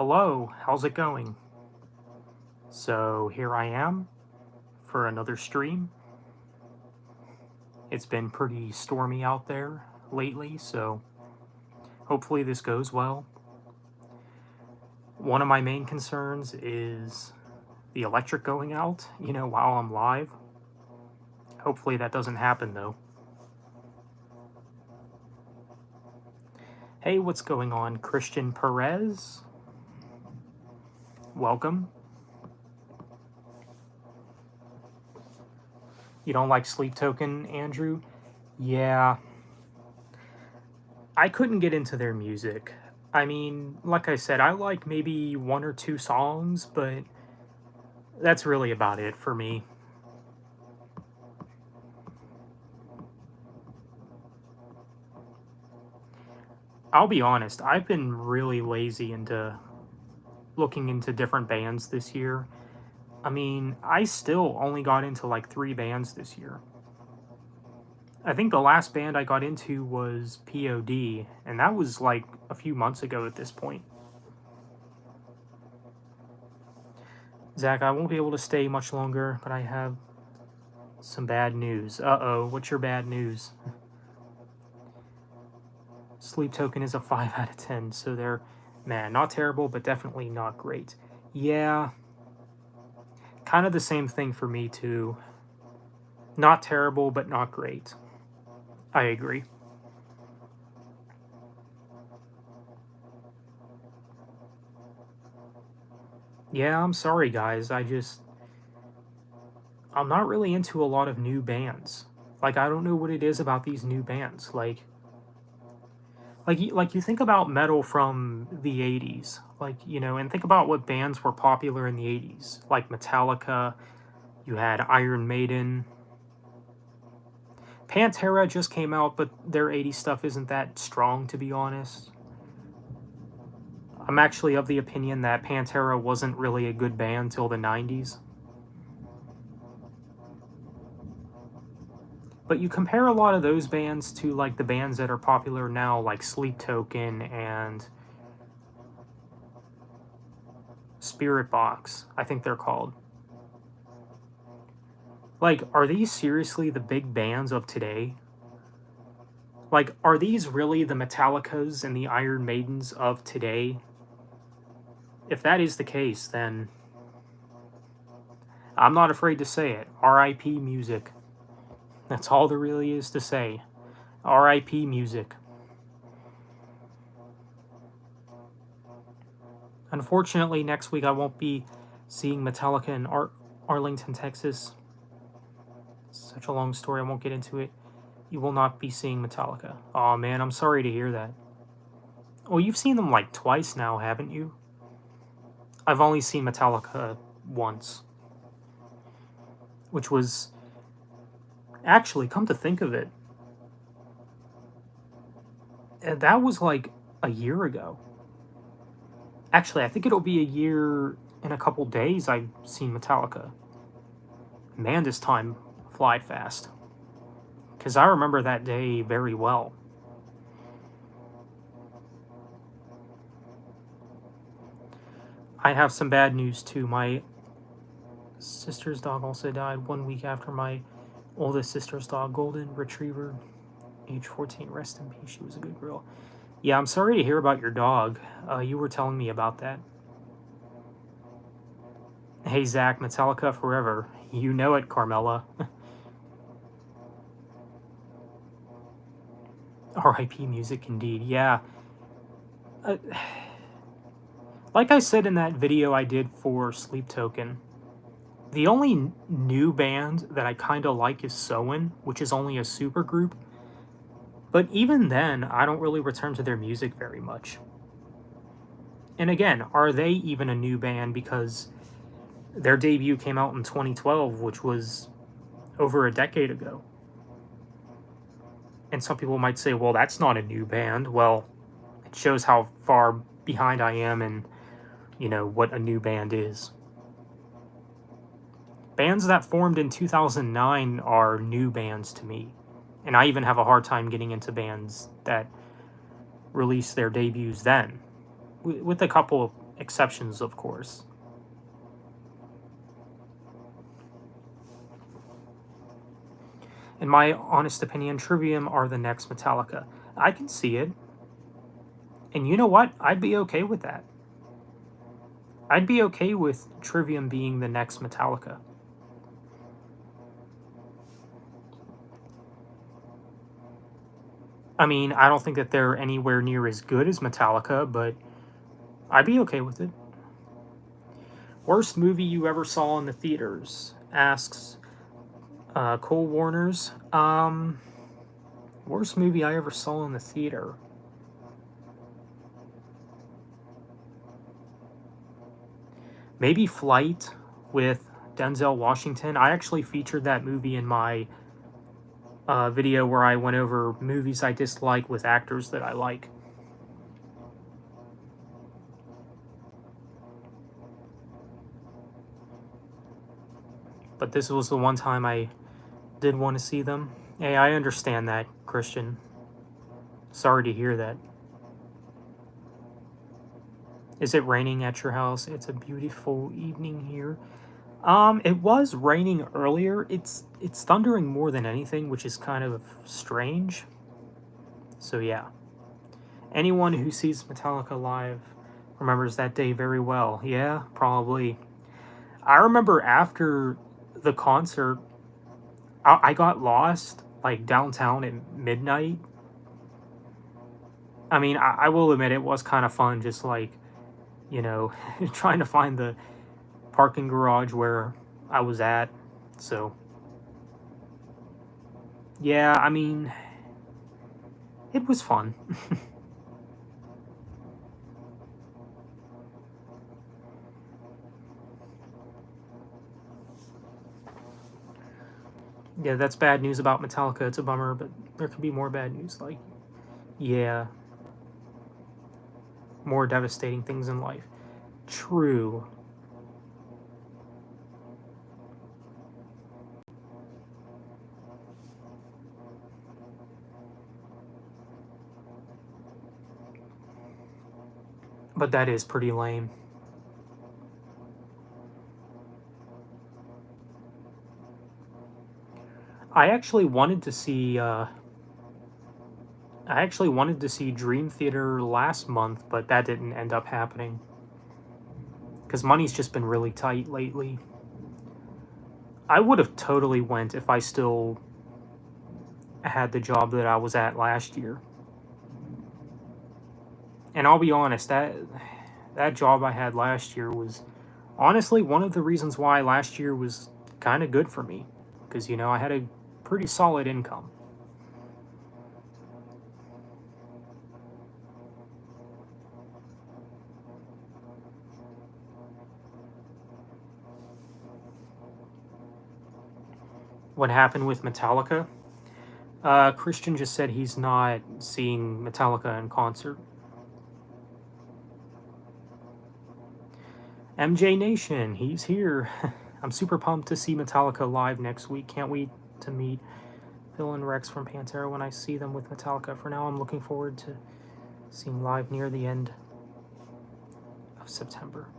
Hello, how's it going? So here I am for another stream. It's been pretty stormy out there lately, so hopefully this goes well. One of my main concerns is the electric going out, while I'm live. Hopefully that doesn't happen though. Hey, what's going on? Christian Perez? Welcome. You don't like Sleep Token, Andrew? Yeah. I couldn't get into their music. I mean, like I said, I like maybe one or two songs, but that's really about it for me. I'll be honest, I've been really lazy into looking into different bands this year. I mean, I still only got into like 3 bands this year. I think the last band I got into was POD, and that was like a few months ago at this point. Zach, I won't be able to stay much longer, but I have some bad news. Uh-oh, what's your bad news? Sleep Token is a 5 out of 10, so they're, man, not terrible, but definitely not great. Yeah, kind of the same thing for me too. Not terrible, but not great. I agree. Yeah, I'm sorry guys, I'm not really into a lot of new bands. Like, I don't know what it is about these new bands. Like you think about metal from the 80s, and think about what bands were popular in the 80s, like Metallica, you had Iron Maiden. Pantera just came out, but their 80s stuff isn't that strong, to be honest. I'm actually of the opinion that Pantera wasn't really a good band till the 90s. But you compare a lot of those bands to like the bands that are popular now, like Sleep Token and Spirit Box, I think they're called. Like, are these seriously the big bands of today? Like, are these really the Metallicas and the Iron Maidens of today? If that is the case, then I'm not afraid to say it. R.I.P. music. That's all there really is to say. R.I.P. music. Unfortunately, next week I won't be seeing Metallica in Arlington, Texas. Such a long story, I won't get into it. You will not be seeing Metallica. Aw, man, I'm sorry to hear that. Well, you've seen them like twice now, haven't you? I've only seen Metallica once. Which was... Actually, come to think of it, that was like a year ago. Actually, I think it'll be a year in a couple days I've seen Metallica. Man, this time flied fast. Because I remember that day very well. I have some bad news too. My sister's dog also died 1 week after my oldest sister's dog, Golden Retriever, age 14. Rest in peace. She was a good girl. Yeah, I'm sorry to hear about your dog. You were telling me about that. Hey, Zach, Metallica forever. You know it, Carmela. R.I.P. music, indeed. Yeah. Like I said in that video I did for Sleep Token, the only new band that I kind of like is Soen, which is only a supergroup. But even then, I don't really return to their music very much. And again, are they even a new band? Because their debut came out in 2012, which was over a decade ago. And some people might say, well, that's not a new band. Well, it shows how far behind I am in, what a new band is. Bands that formed in 2009 are new bands to me. And I even have a hard time getting into bands that released their debuts then. With a couple Exceptions, of course. In my honest opinion, Trivium are the next Metallica. I can see it. And you know what? I'd be okay with that. I'd be okay with Trivium being the next Metallica. I mean, I don't think that they're anywhere near as good as Metallica, but I'd be okay with it. Worst movie you ever saw in the theaters? Asks Cole Warners. Worst movie I ever saw in the theater. Maybe Flight with Denzel Washington. I actually featured that movie in my video where I went over movies I dislike with actors that I like. But this was the one time I did want to see them. Hey, I understand that, Christian. Sorry to hear that. Is it raining at your house? It's a beautiful evening here. It was raining earlier. It's thundering more than anything, which is kind of strange. So yeah. Anyone who sees Metallica live remembers that day very well. Yeah, probably. I remember after the concert, I got lost, like, downtown at midnight. I mean, I will admit it was kind of fun, just like, you know, trying to find the parking garage where I was at. So, yeah, I mean, it was fun. Yeah, that's bad news about Metallica. It's a bummer, but there could be more bad news. Like, yeah, more devastating things in life. True. But that is pretty lame. I actually wanted to see Dream Theater last month, but that didn't end up happening. Because money's just been really tight lately. I would have totally went if I still had the job that I was at last year. And I'll be honest, that job I had last year was honestly one of the reasons why last year was kind of good for me. Because, you know, I had a pretty solid income. What happened with Metallica? Christian just said he's not seeing Metallica in concert. MJ Nation, he's here. I'm super pumped to see Metallica live next week. Can't wait to meet Phil and Rex from Pantera when I see them with Metallica. For now, I'm looking forward to seeing live near the end of September.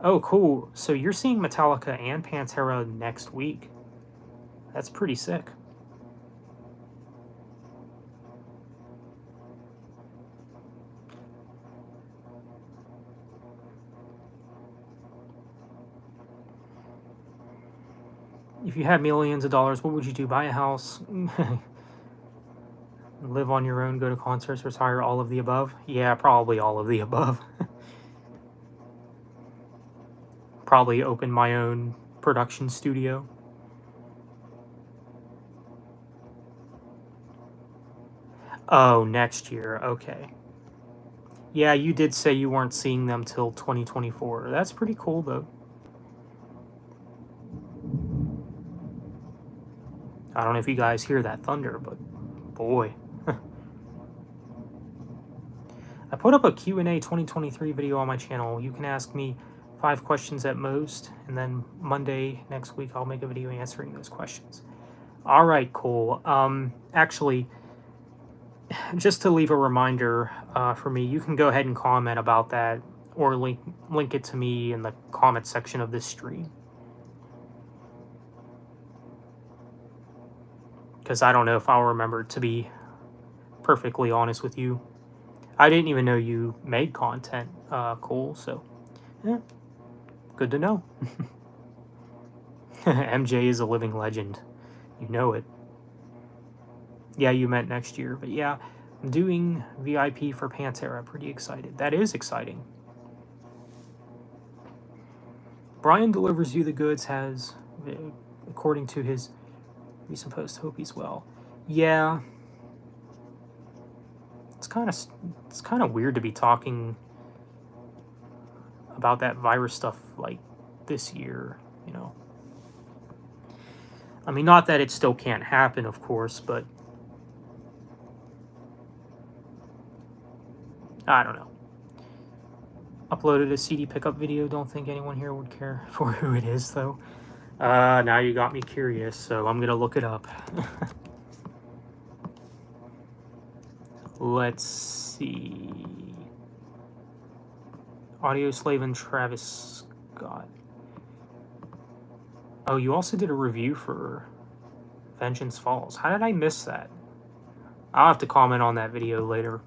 Oh, cool. So you're seeing Metallica and Pantera next week. That's pretty sick. If you had millions of dollars, what would you do? Buy a house? Live on your own, go to concerts, retire, all of the above? Yeah, probably all of the above. Probably open my own production studio. Oh, next year. Okay. Yeah, you did say you weren't seeing them till 2024. That's pretty cool, though. I don't know if you guys hear that thunder, but boy. I put up a Q&A 2023 video on my channel. You can ask me 5 questions at most, and then Monday next week I'll make a video answering those questions. All right, cool. Actually, just to leave a reminder for me, you can go ahead and comment about that or link it to me in the comment section of this stream. Because I don't know if I'll remember, to be perfectly honest with you. I didn't even know you made content, Cole, so yeah, good to know. MJ is a living legend. You know it. Yeah, you meant next year, but yeah, I'm doing VIP for Pantera. Pretty excited. That is exciting. Brian delivers you the goods has, according to his recent post, hope he's well. Yeah, it's kind of weird to be talking about that virus stuff like this year, you know. I mean, not that it still can't happen, of course, but I don't know. Uploaded a CD pickup video. Don't think anyone here would care for who it is, though. Now you got me curious, so I'm gonna look it up. Let's see. Audio Slave and Travis Scott. Oh, you also did a review for Vengeance Falls. How did I miss that? I'll have to comment on that video later.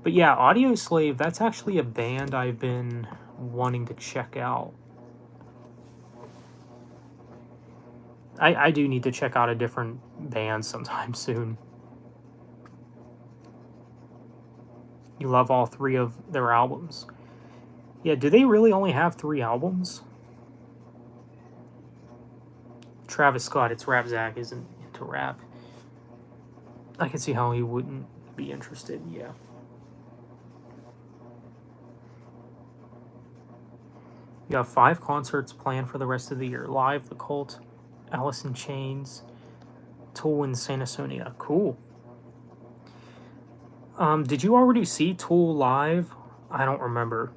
But yeah, Audio Slave, that's actually a band I've been wanting to check out. I do need to check out a different band sometime soon. You love all 3 of their albums. Yeah, do they really only have 3 albums? Travis Scott, it's Rap Zach, isn't into rap. I can see how he wouldn't be interested, yeah. You have 5 concerts planned for the rest of the year. Live, The Cult, Alice in Chains, Tool, and Santa Sonia. Cool. Did you already see Tool live? I don't remember.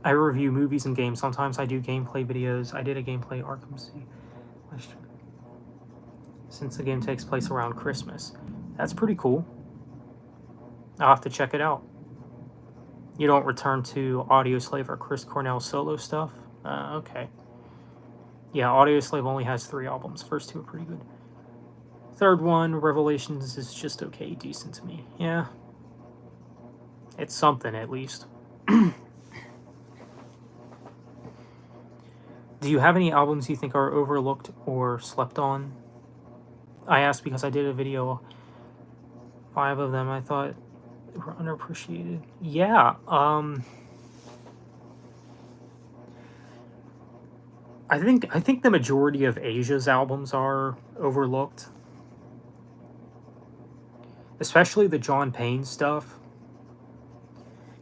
I review movies and games. Sometimes I do gameplay videos. I did a gameplay Arkham City last year, since the game takes place around Christmas. That's pretty cool. I'll have to check it out. You don't return to Audio Slave or Chris Cornell solo stuff? Okay. Yeah, Audio Slave only has 3 albums. First 2 are pretty good. Third one, Revelations, is just okay, decent to me. Yeah. It's something, at least. Do you have any albums you think are overlooked or slept on? I asked because I did a video, 5 of them I thought were underappreciated. Yeah, I think the majority of Asia's albums are overlooked. Especially the John Payne stuff.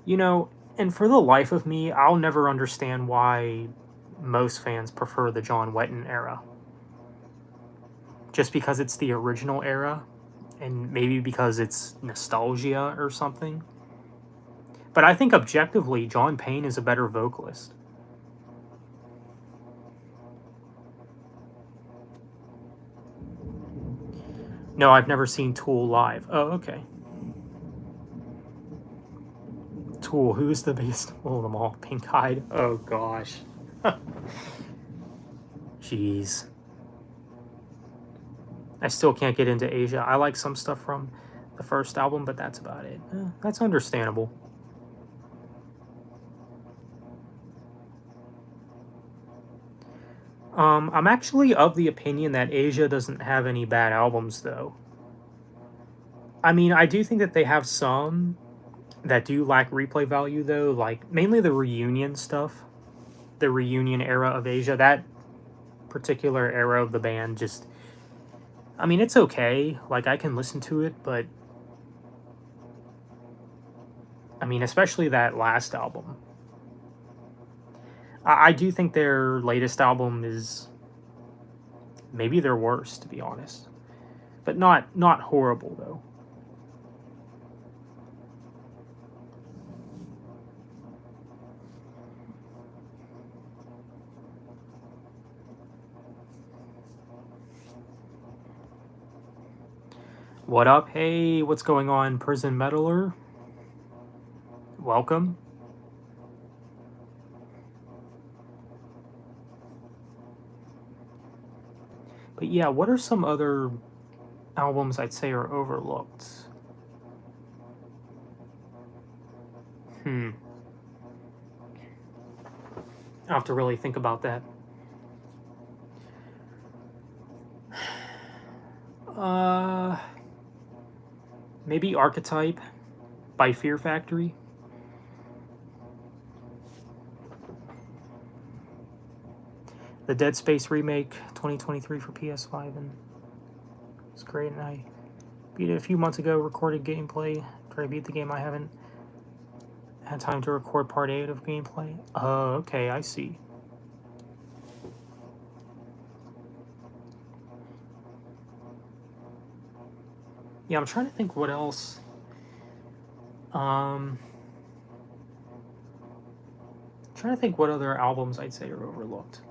You know, and for the life of me, I'll never understand why most fans prefer the John Wetton era. Just because it's the original era, and maybe because it's nostalgia or something. But I think objectively, John Payne is a better vocalist. No, I've never seen Tool live. Oh, okay. Tool, who's the biggest of them all? Pink-eyed? Oh, gosh. Jeez. I still can't get into Asia. I like some stuff from the first album, but that's about it. That's understandable. I'm actually of the opinion that Asia doesn't have any bad albums, though. I mean, I do think that they have some that do lack replay value, though, like mainly the reunion stuff. The reunion era of Asia, that particular era of the band just... I mean, it's okay. Like, I can listen to it, but... I mean, especially that last album. I do think their latest album is maybe their worst, to be honest. But not horrible, though. What up? Hey, what's going on, Prison Meddler? Welcome. But yeah, what are some other albums I'd say are overlooked? I'll have to really think about that. Maybe Archetype by Fear Factory. The Dead Space remake 2023 for PS5, and it's great, and I beat it a few months ago, recorded gameplay. After I beat the game, I haven't had time to record part 8 of gameplay. Oh, okay, I see. Yeah, I'm trying to think what else. Trying to think what other albums I'd say are overlooked.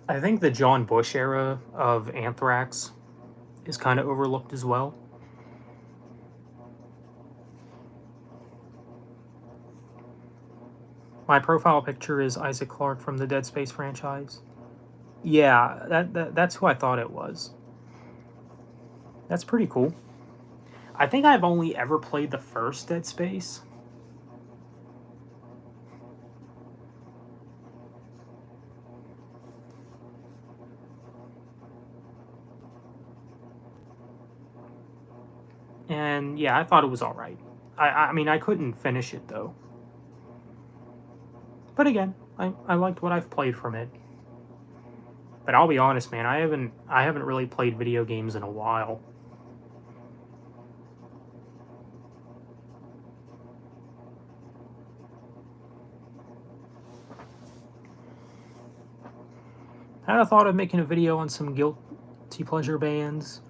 I think the John Bush era of Anthrax is kind of overlooked as well. My profile picture is Isaac Clarke from the Dead Space franchise. Yeah, that's who I thought it was. That's pretty cool. I think I've only ever played the first Dead Space. And yeah, I thought it was alright. I mean, I couldn't finish it though. But again, I liked what I've played from it. But I'll be honest, man, I haven't really played video games in a while. I had a thought of making a video on some guilty pleasure bands.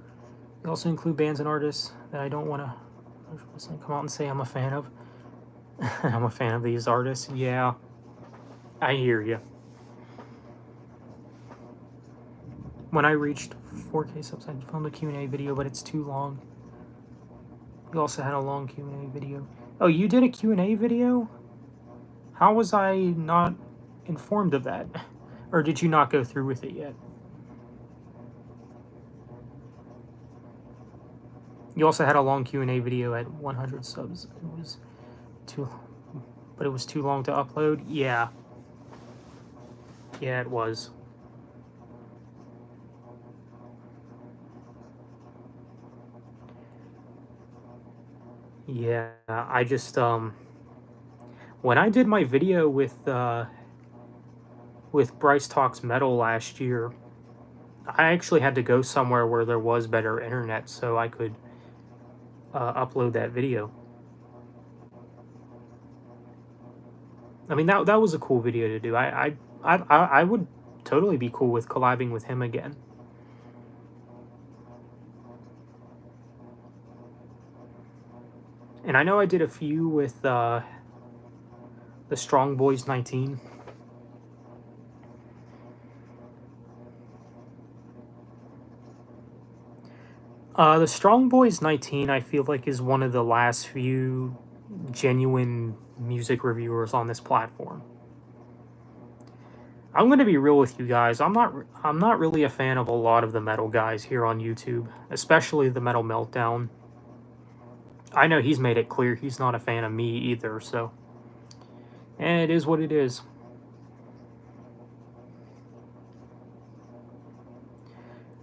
They also include bands and artists that I don't want to come out and say I'm a fan of. I'm a fan of these artists. Yeah, I hear you. When I reached 4K subs, I filmed a Q&A video, but it's too long. We also had a long Q&A video. Oh, you did a Q&A video? How was I not informed of that? Or did you not go through with it yet? You also had a long Q&A video at 100 subs. It was too long to upload. Yeah, it was. Yeah, I just when I did my video with Bryce Talks Metal last year, I actually had to go somewhere where there was better internet so I could upload that video. I mean, that was a cool video to do. I would totally be cool with collabing with him again. And I know I did a few with the Strong Boys 19. The Strong Boys 19, I feel like, is one of the last few genuine music reviewers on this platform. I'm going to be real with you guys. I'm not really a fan of a lot of the metal guys here on YouTube, especially the Metal Meltdown. I know he's made it clear he's not a fan of me either, so it is what it is.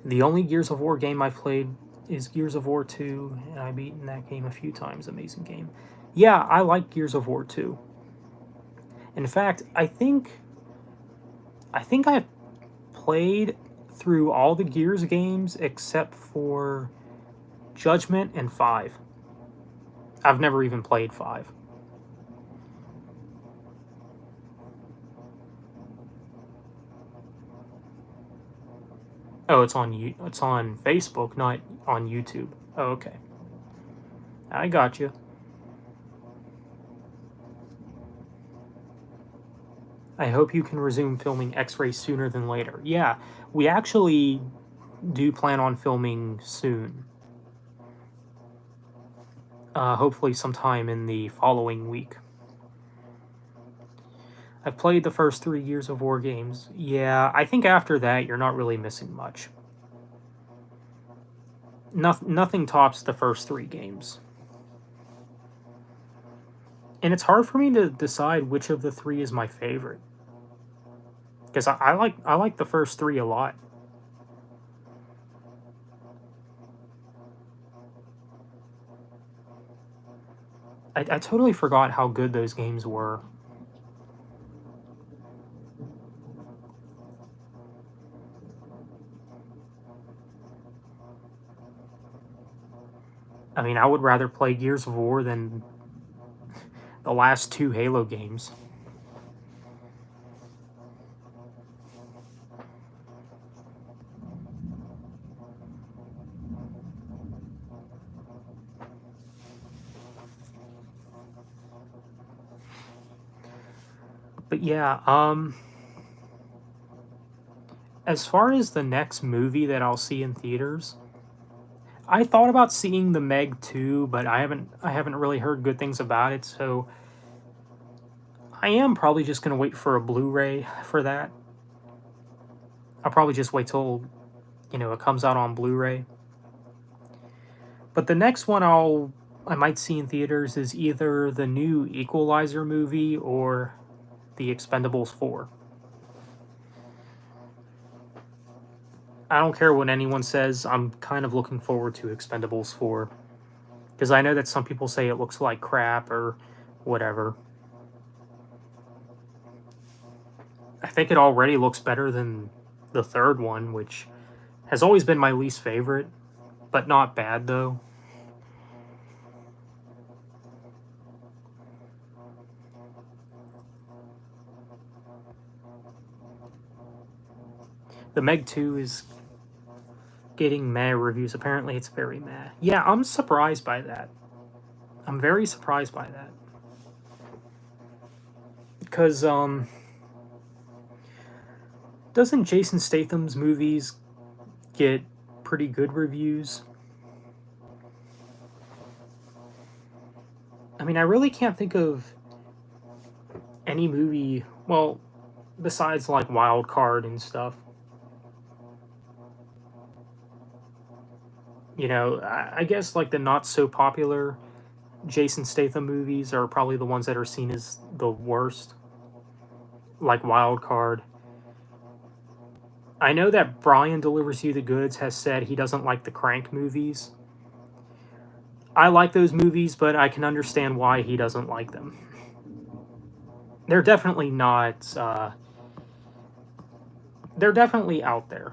The only Gears of War game I've played is Gears of War 2, and I've beaten that game a few times. Amazing game. Yeah, I like Gears of War 2. In fact, I think I've played through all the Gears games except for Judgment and 5. I've never even played 5. Oh, it's on Facebook, not on YouTube. Oh, okay. I got you. I hope you can resume filming X-Ray sooner than later. Yeah, we actually do plan on filming soon. Hopefully sometime in the following week. I've played the first 3 years of War Games. Yeah, I think after that, you're not really missing much. Nothing tops the first 3 games. And it's hard for me to decide which of the 3 is my favorite. Because I like the first 3 a lot. I totally forgot how good those games were. I mean, I would rather play Gears of War than the last 2 Halo games. But yeah, as far as the next movie that I'll see in theaters, I thought about seeing the Meg 2, but I haven't really heard good things about it, so I am probably just gonna wait for a Blu-ray for that. I'll probably just wait till, it comes out on Blu-ray. But the next one I might see in theaters is either the new Equalizer movie or the Expendables 4. I don't care what anyone says, I'm kind of looking forward to Expendables 4. Because I know that some people say it looks like crap or whatever. I think it already looks better than the third one, which has always been my least favorite, but not bad though. The Meg 2 is getting meh reviews. Apparently it's very meh. Yeah, I'm surprised by that. I'm very surprised by that. Because, doesn't Jason Statham's movies get pretty good reviews? I mean, I really can't think of any movie, well, besides like Wild Card and stuff. I guess like the not so popular Jason Statham movies are probably the ones that are seen as the worst, like Wild Card. I know that Brian Delivers You the Goods has said he doesn't like the Crank movies. I like those movies, but I can understand why he doesn't like them. They're definitely not, they're definitely out there.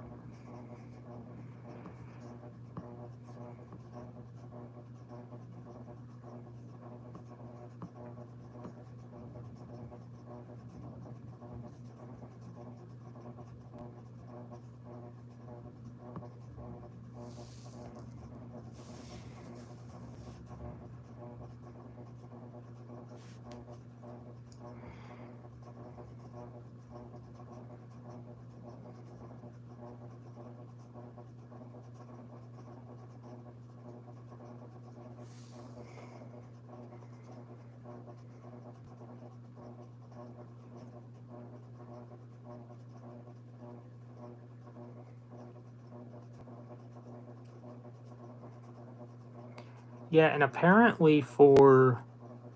Yeah, and apparently for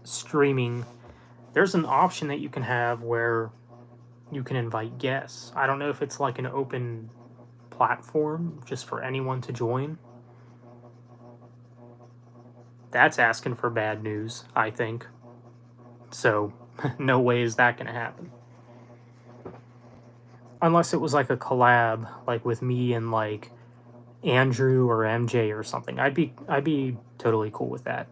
streaming, there's an option that you can have where you can invite guests. I don't know if it's like an open platform just for anyone to join. That's asking for bad news, I think. So, no way is that going to happen. Unless it was like a collab, like with me and like Andrew or MJ or something. I'd be totally cool with that.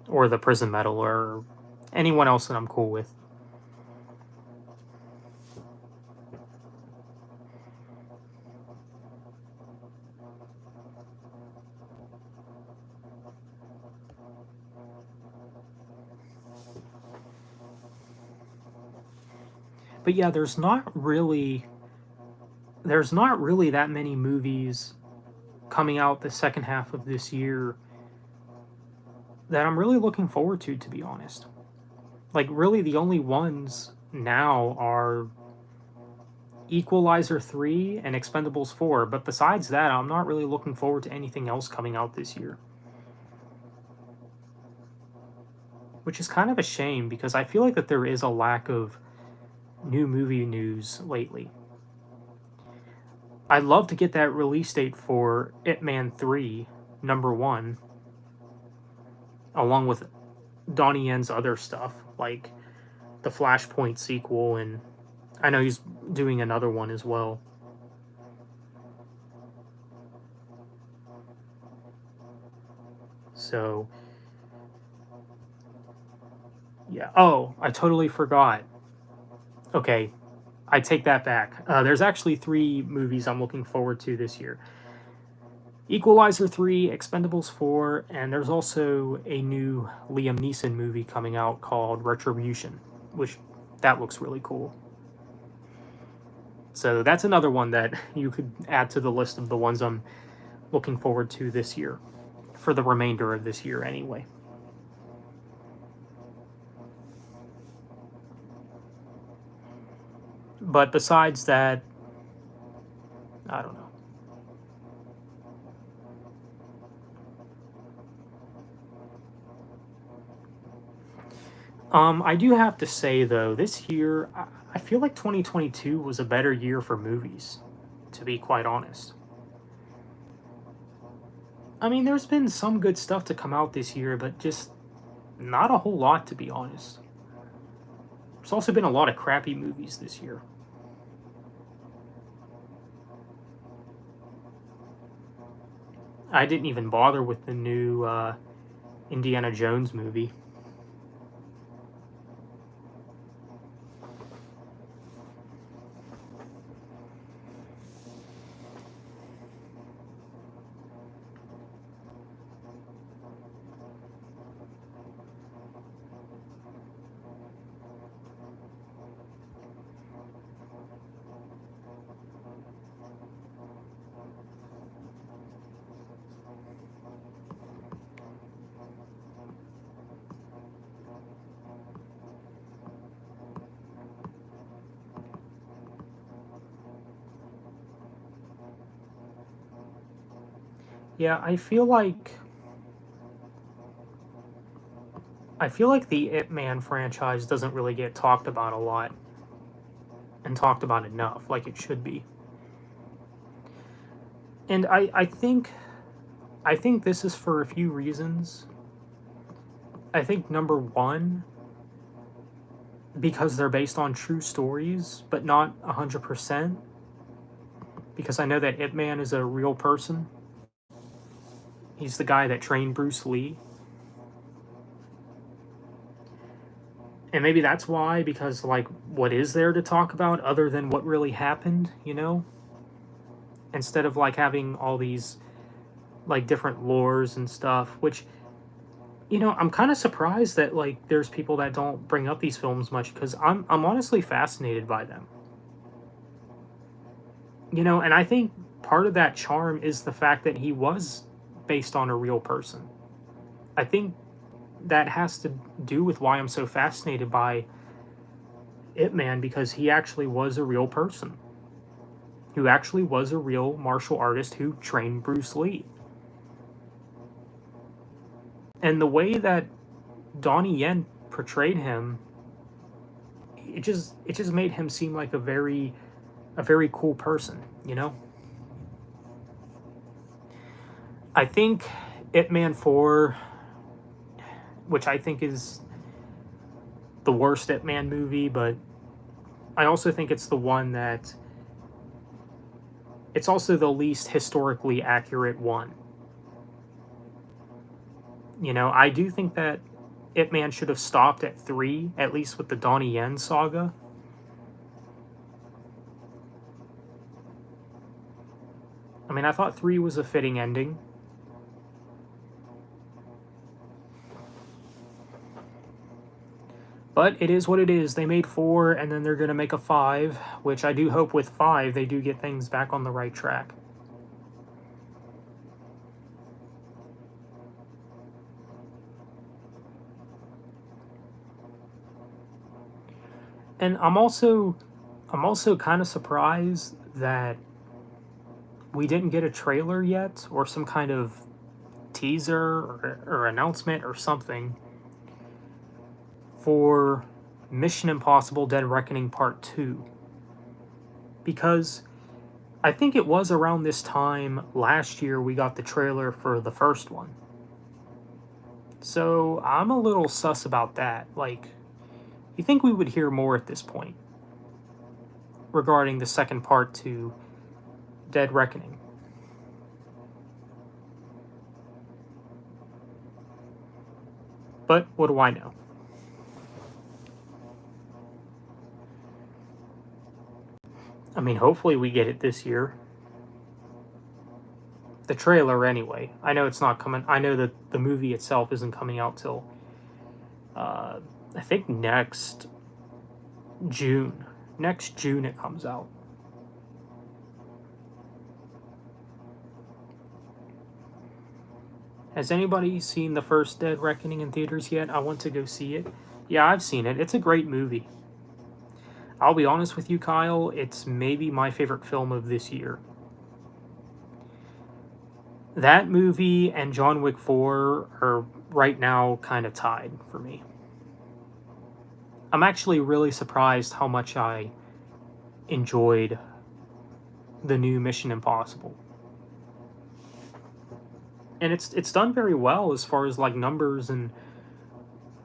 Or the Prison Metal or anyone else that I'm cool with. But yeah, there's not really that many movies coming out the second half of this year that I'm really looking forward to be honest. Like, really, the only ones now are Equalizer 3 and Expendables 4, but besides that, I'm not really looking forward to anything else coming out this year. Which is kind of a shame because I feel like that there is a lack of new movie news lately. I'd love to get that release date for Ip Man 3, number 1, along with Donnie Yen's other stuff, like the Flashpoint sequel, and I know he's doing another one as well. So, yeah. Oh, I totally forgot. Okay, I take that back. There's actually 3 movies I'm looking forward to this year. Equalizer 3, Expendables 4, and there's also a new Liam Neeson movie coming out called Retribution, which that looks really cool. So that's another one that you could add to the list of the ones I'm looking forward to this year, for the remainder of this year anyway. But besides that, I don't know. I do have to say though, this year I feel like 2022 was a better year for movies, to be quite honest. I mean, there's been some good stuff to come out this year, but just not a whole lot, to be honest. There's also been a lot of crappy movies this year. I didn't even bother with the new Indiana Jones movie. Yeah, I feel like the Ip Man franchise doesn't really get talked about a lot and talked about enough like it should be. And I think this is for a few reasons. I think number 1, because they're based on true stories, but not 100%, because I know that Ip Man is a real person. He's the guy that trained Bruce Lee. And maybe that's why, because, like, what is there to talk about other than what really happened, you know? Instead of, like, having all these, like, different lores and stuff, which, you know, I'm kind of surprised that, like, there's people that don't bring up these films much, because I'm honestly fascinated by them. You know, and I think part of that charm is the fact that he was based on a real person. I think that has to do with why I'm so fascinated by Ip Man, because he actually was a real person who actually was a real martial artist who trained Bruce Lee. And the way that Donnie Yen portrayed him, it just made him seem like a very cool person, you know? I think Ip Man 4, which I think is the worst Ip Man movie, but I also think it's the one that it's also the least historically accurate one. You know, I do think that Ip Man should have stopped at 3, at least with the Donnie Yen saga. I mean, I thought 3 was a fitting ending. But it is what it is. They made 4, and then they're going to make a 5, which I do hope with 5 they do get things back on the right track. And I'm also kind of surprised that we didn't get a trailer yet, or some kind of teaser or announcement or something for Mission Impossible Dead Reckoning Part 2. Because I think it was around this time last year we got the trailer for the first one. So I'm a little sus about that. Like, you think we would hear more at this point regarding the second part to Dead Reckoning. But what do I know? I mean, hopefully we get it this year. The trailer, anyway. I know it's not coming. I know that the movie itself isn't coming out till, I think next June. Next June it comes out. Has anybody seen the first Dead Reckoning in theaters yet? I want to go see it. Yeah, I've seen it. It's a great movie. I'll be honest with you, Kyle, it's maybe my favorite film of this year. That movie and John Wick 4 are right now kind of tied for me. I'm actually really surprised how much I enjoyed the new Mission Impossible. And it's done very well as far as like numbers and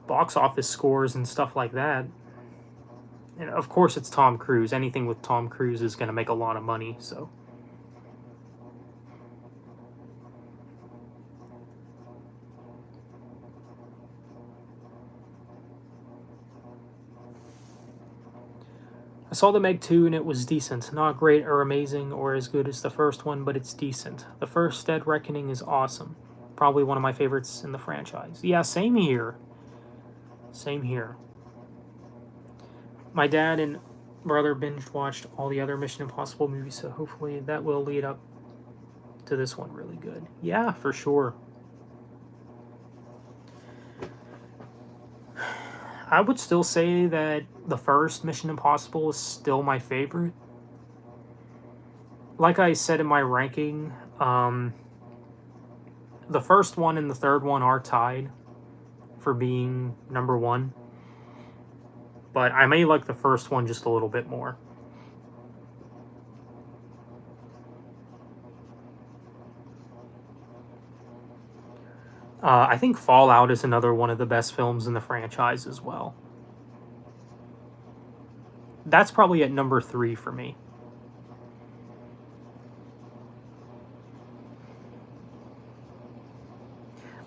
box office scores and stuff like that. And of course it's Tom Cruise. Anything with Tom Cruise is going to make a lot of money, so. I saw the Meg 2 and it was decent. Not great or amazing or as good as the first one, but it's decent. The first Dead Reckoning is awesome. Probably one of my favorites in the franchise. Yeah, same here. Same here. My dad and brother binge watched all the other Mission Impossible movies, so hopefully that will lead up to this one really good. Yeah, for sure. I would still say that the first Mission Impossible is still my favorite. Like I said in my ranking, the first one and the third one are tied for being number 1. But I may like the first one just a little bit more. I think Fallout is another one of the best films in the franchise as well. That's probably at number 3 for me.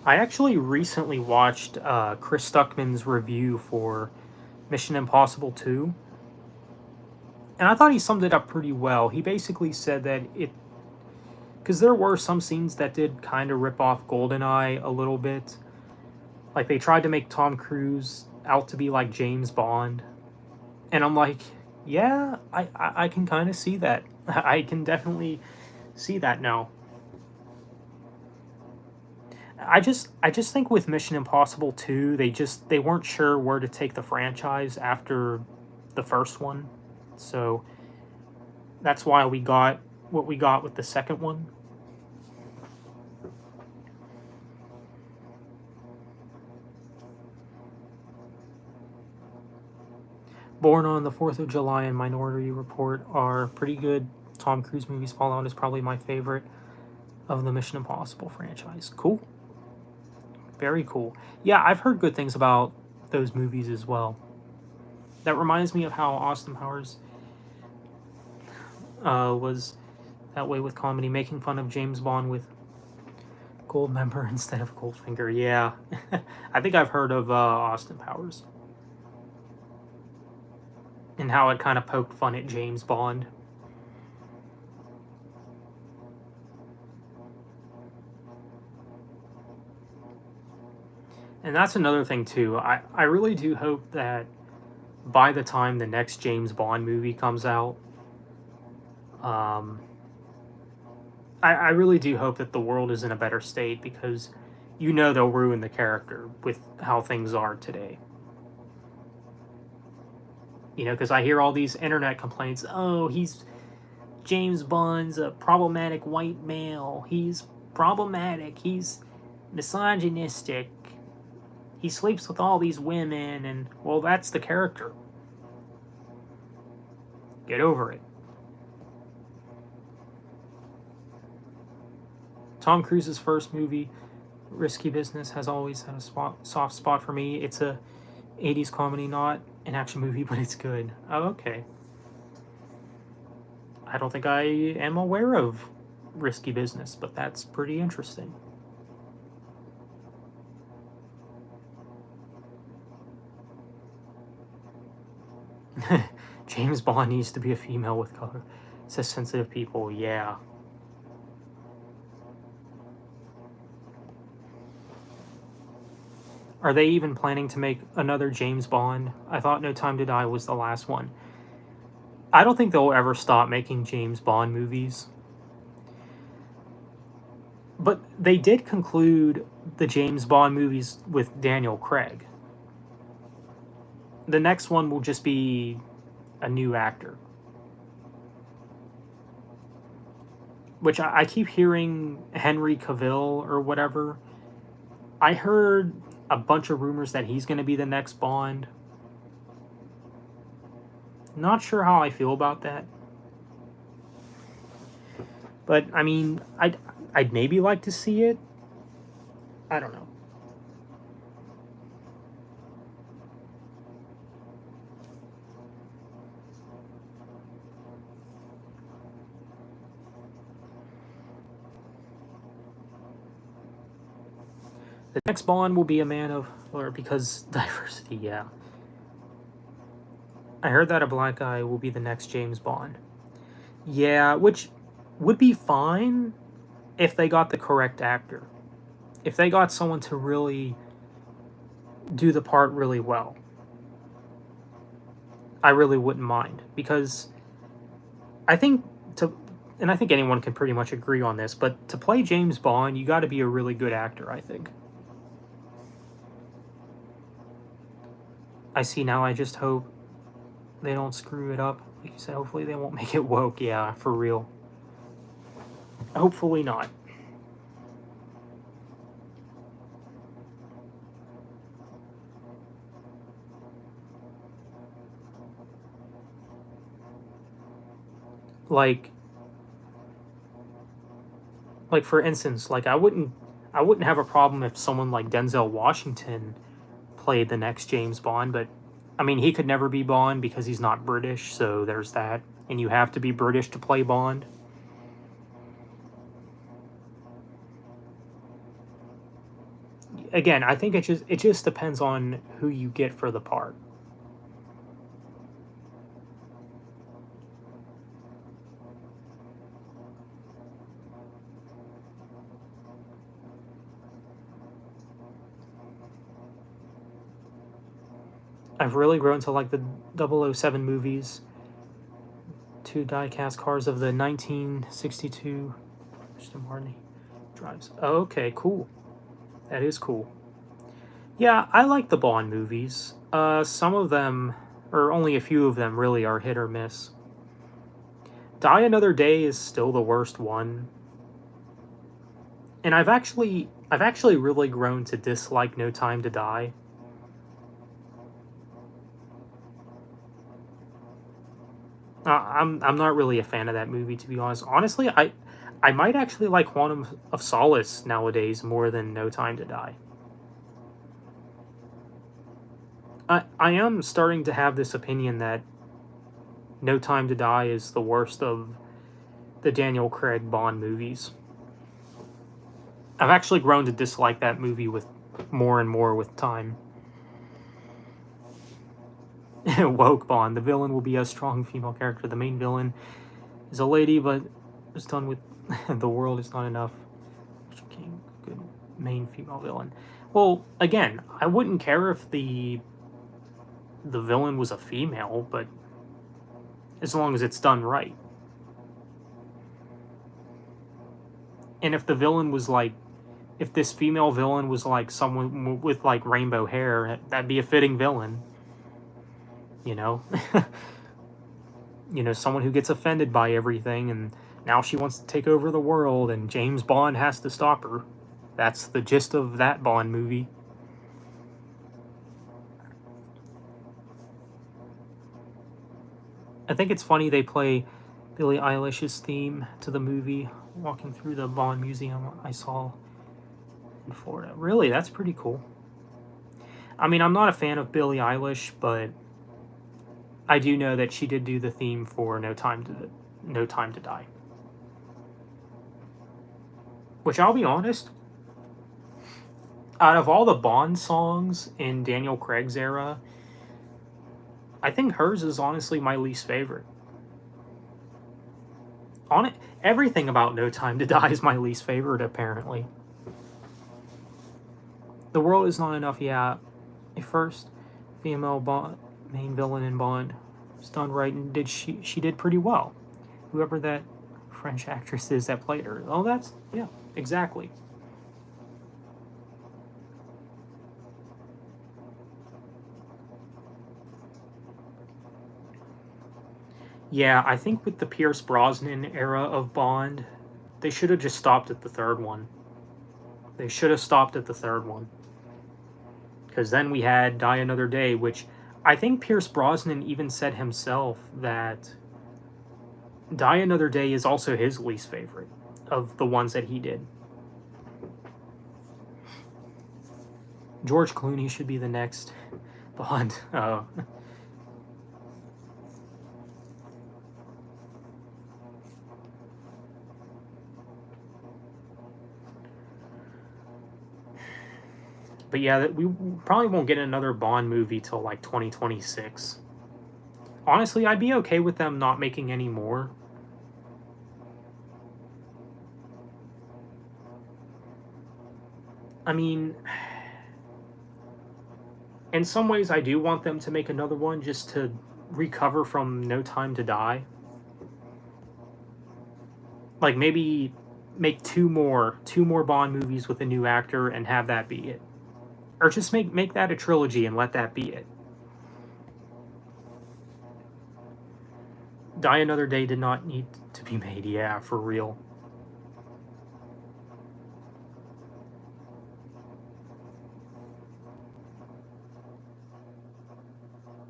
I actually recently watched Chris Stuckman's review for Mission Impossible 2. And I thought he summed it up pretty well. He basically said that because there were some scenes that did kind of rip off GoldenEye a little bit. Like, they tried to make Tom Cruise out to be like James Bond. And I'm like, yeah, I can kind of see that. I can definitely see that now. I just think with Mission Impossible 2, they weren't sure where to take the franchise after the first one. So that's why we got what we got with the second one. Born on the 4th of July and Minority Report are pretty good Tom Cruise movies. Fallout is probably my favorite of the Mission Impossible franchise. Cool. Very cool. Yeah, I've heard good things about those movies as well. That reminds me of how Austin Powers was that way with comedy, making fun of James Bond with Goldmember instead of Goldfinger. Yeah, I think I've heard of Austin Powers. And how it kind of poked fun at James Bond. And that's another thing, too. I really do hope that by the time the next James Bond movie comes out, um, I really do hope that the world is in a better state, because you know they'll ruin the character with how things are today. You know, because I hear all these internet complaints. Oh, James Bond's a problematic white male. He's problematic. He's misogynistic. He sleeps with all these women, and well, that's the character. Get over it. Tom Cruise's first movie, Risky Business, has always had a soft spot for me. It's a 80s comedy, not an action movie, but it's good. Oh, okay. I don't think I am aware of Risky Business, but that's pretty interesting. James Bond needs to be a female with color. Says sensitive people, yeah. Are they even planning to make another James Bond? I thought No Time to Die was the last one. I don't think they'll ever stop making James Bond movies. But they did conclude the James Bond movies with Daniel Craig. The next one will just be a new actor. Which I keep hearing Henry Cavill or whatever. I heard a bunch of rumors that he's going to be the next Bond. Not sure how I feel about that. But, I mean, I'd maybe like to see it. I don't know. The next Bond will be a man of, or because diversity, yeah. I heard that a black guy will be the next James Bond. Yeah, which would be fine if they got the correct actor. If they got someone to really do the part really well. I really wouldn't mind, because I think and I think anyone can pretty much agree on this, but to play James Bond, you got to be a really good actor, I think. I see now, I just hope they don't screw it up. Like you said, hopefully they won't make it woke. Yeah, for real. Hopefully not. Like for instance, like I wouldn't have a problem if someone like Denzel Washington played the next James Bond, but I mean, he could never be Bond because he's not British, so there's that. And you have to be British to play Bond. Again, I think it just depends on who you get for the part. I've really grown to like the 007 movies. Two die-cast cars of the 1962 Mr. Martin drives. Oh, okay, cool. That is cool. Yeah, I like the Bond movies. Some of them, or only a few of them, really are hit or miss. Die Another Day is still the worst one. And I've actually really grown to dislike No Time to Die. I'm not really a fan of that movie, to be honest. Honestly, I might actually like Quantum of Solace nowadays more than No Time to Die. I am starting to have this opinion that No Time to Die is the worst of the Daniel Craig Bond movies. I've actually grown to dislike that movie with more and more with time. Woke Bond. The villain will be a strong female character. The main villain is a lady, but it's done with the world is not enough. King, good main female villain. Well, again, I wouldn't care if the the villain was a female, but as long as it's done right. And if the villain was like, if this female villain was like someone with like rainbow hair, that'd be a fitting villain. You know? You know, someone who gets offended by everything and now she wants to take over the world and James Bond has to stop her. That's the gist of that Bond movie. I think it's funny they play Billie Eilish's theme to the movie walking through the Bond Museum I saw in Florida. Really, that's pretty cool. I mean, I'm not a fan of Billie Eilish, but I do know that she did do the theme for No Time to Die. Which, I'll be honest, out of all the Bond songs in Daniel Craig's era, I think hers is honestly my least favorite. Everything about No Time to Die is my least favorite, apparently. The World Is Not Enough, yeah. A first female Bond, main villain in Bond, was done right, and she did pretty well. Whoever that French actress is that played her. Oh, that's, yeah, exactly. Yeah, I think with the Pierce Brosnan era of Bond, they should have just stopped at the third one. They should have stopped at the third one. Because then we had Die Another Day, which I think Pierce Brosnan even said himself that Die Another Day is also his least favorite of the ones that he did. George Clooney should be the next Bond. But yeah, we probably won't get another Bond movie till like 2026. Honestly, I'd be okay with them not making any more. I mean, in some ways I do want them to make another one just to recover from No Time to Die. Like maybe make two more Bond movies with a new actor and have that be it. Or just make that a trilogy and let that be it. Die Another Day did not need to be made, yeah, for real.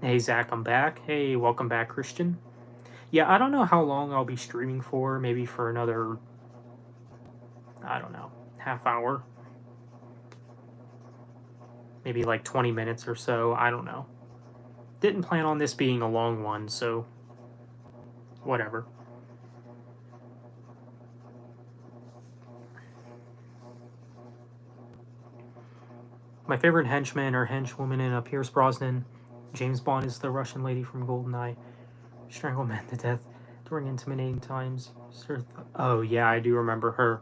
Hey Zach, I'm back. Hey, welcome back, Christian. Yeah, I don't know how long I'll be streaming for. Maybe for another, I don't know, half hour. Maybe like 20 minutes or so. I don't know. Didn't plan on this being a long one, so whatever. My favorite henchmen or henchwoman in Pierce Brosnan. James Bond is the Russian lady from GoldenEye. Strangled men to death during intimidating times. Oh yeah, I do remember her.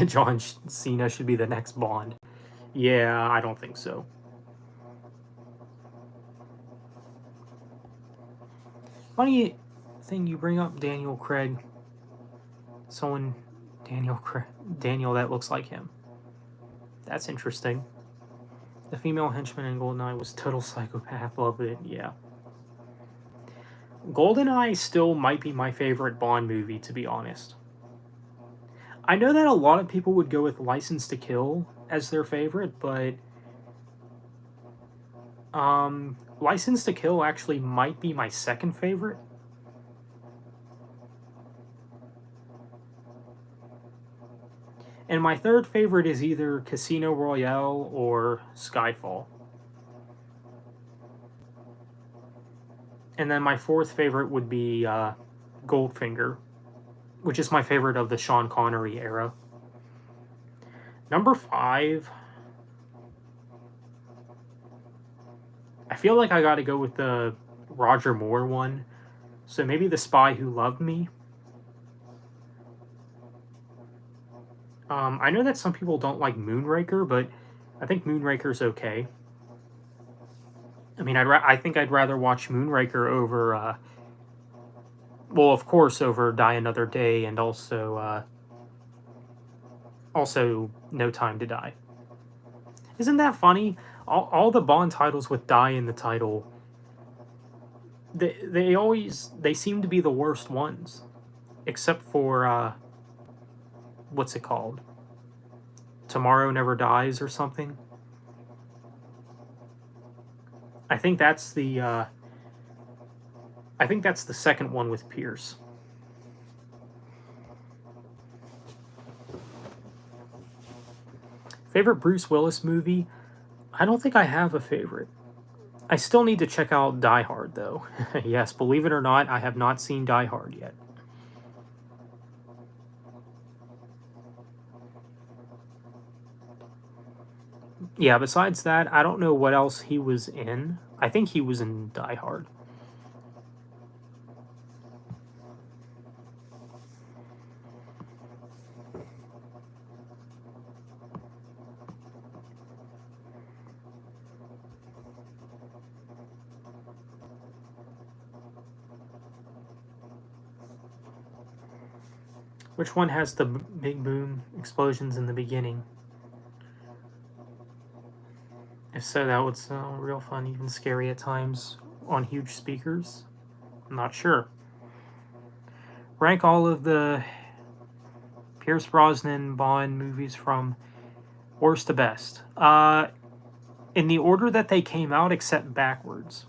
John Cena should be the next Bond. Yeah, I don't think so. Funny thing you bring up Daniel Craig. Daniel that looks like him. That's interesting. The female henchman in GoldenEye was total psychopath. Loved it, yeah. GoldenEye still might be my favorite Bond movie, to be honest. I know that a lot of people would go with License to Kill as their favorite, but License to Kill actually might be my second favorite. And my third favorite is either Casino Royale or Skyfall. And then my fourth favorite would be Goldfinger, which is my favorite of the Sean Connery era. Number 5, I feel like I gotta go with the Roger Moore one. So maybe The Spy Who Loved Me. I know that some people don't like Moonraker, but I think Moonraker's okay. I mean, I think I'd rather watch Moonraker over, well, of course, over Die Another Day, and also No Time to Die. Isn't that funny? All the Bond titles with Die in the title, they seem to be the worst ones, except for what's it called? Tomorrow Never Dies or something. I think that's the second one with Pierce. Favorite Bruce Willis movie? I don't think I have a favorite. I still need to check out Die Hard, though. Yes, believe it or not, I have not seen Die Hard yet. Yeah, besides that, I don't know what else he was in. I think he was in Die Hard. Which one has the big boom explosions in the beginning? If so, that would sound real fun, even scary at times on huge speakers. I'm not sure. Rank all of the Pierce Brosnan Bond movies from worst to best. In the order that they came out, except backwards.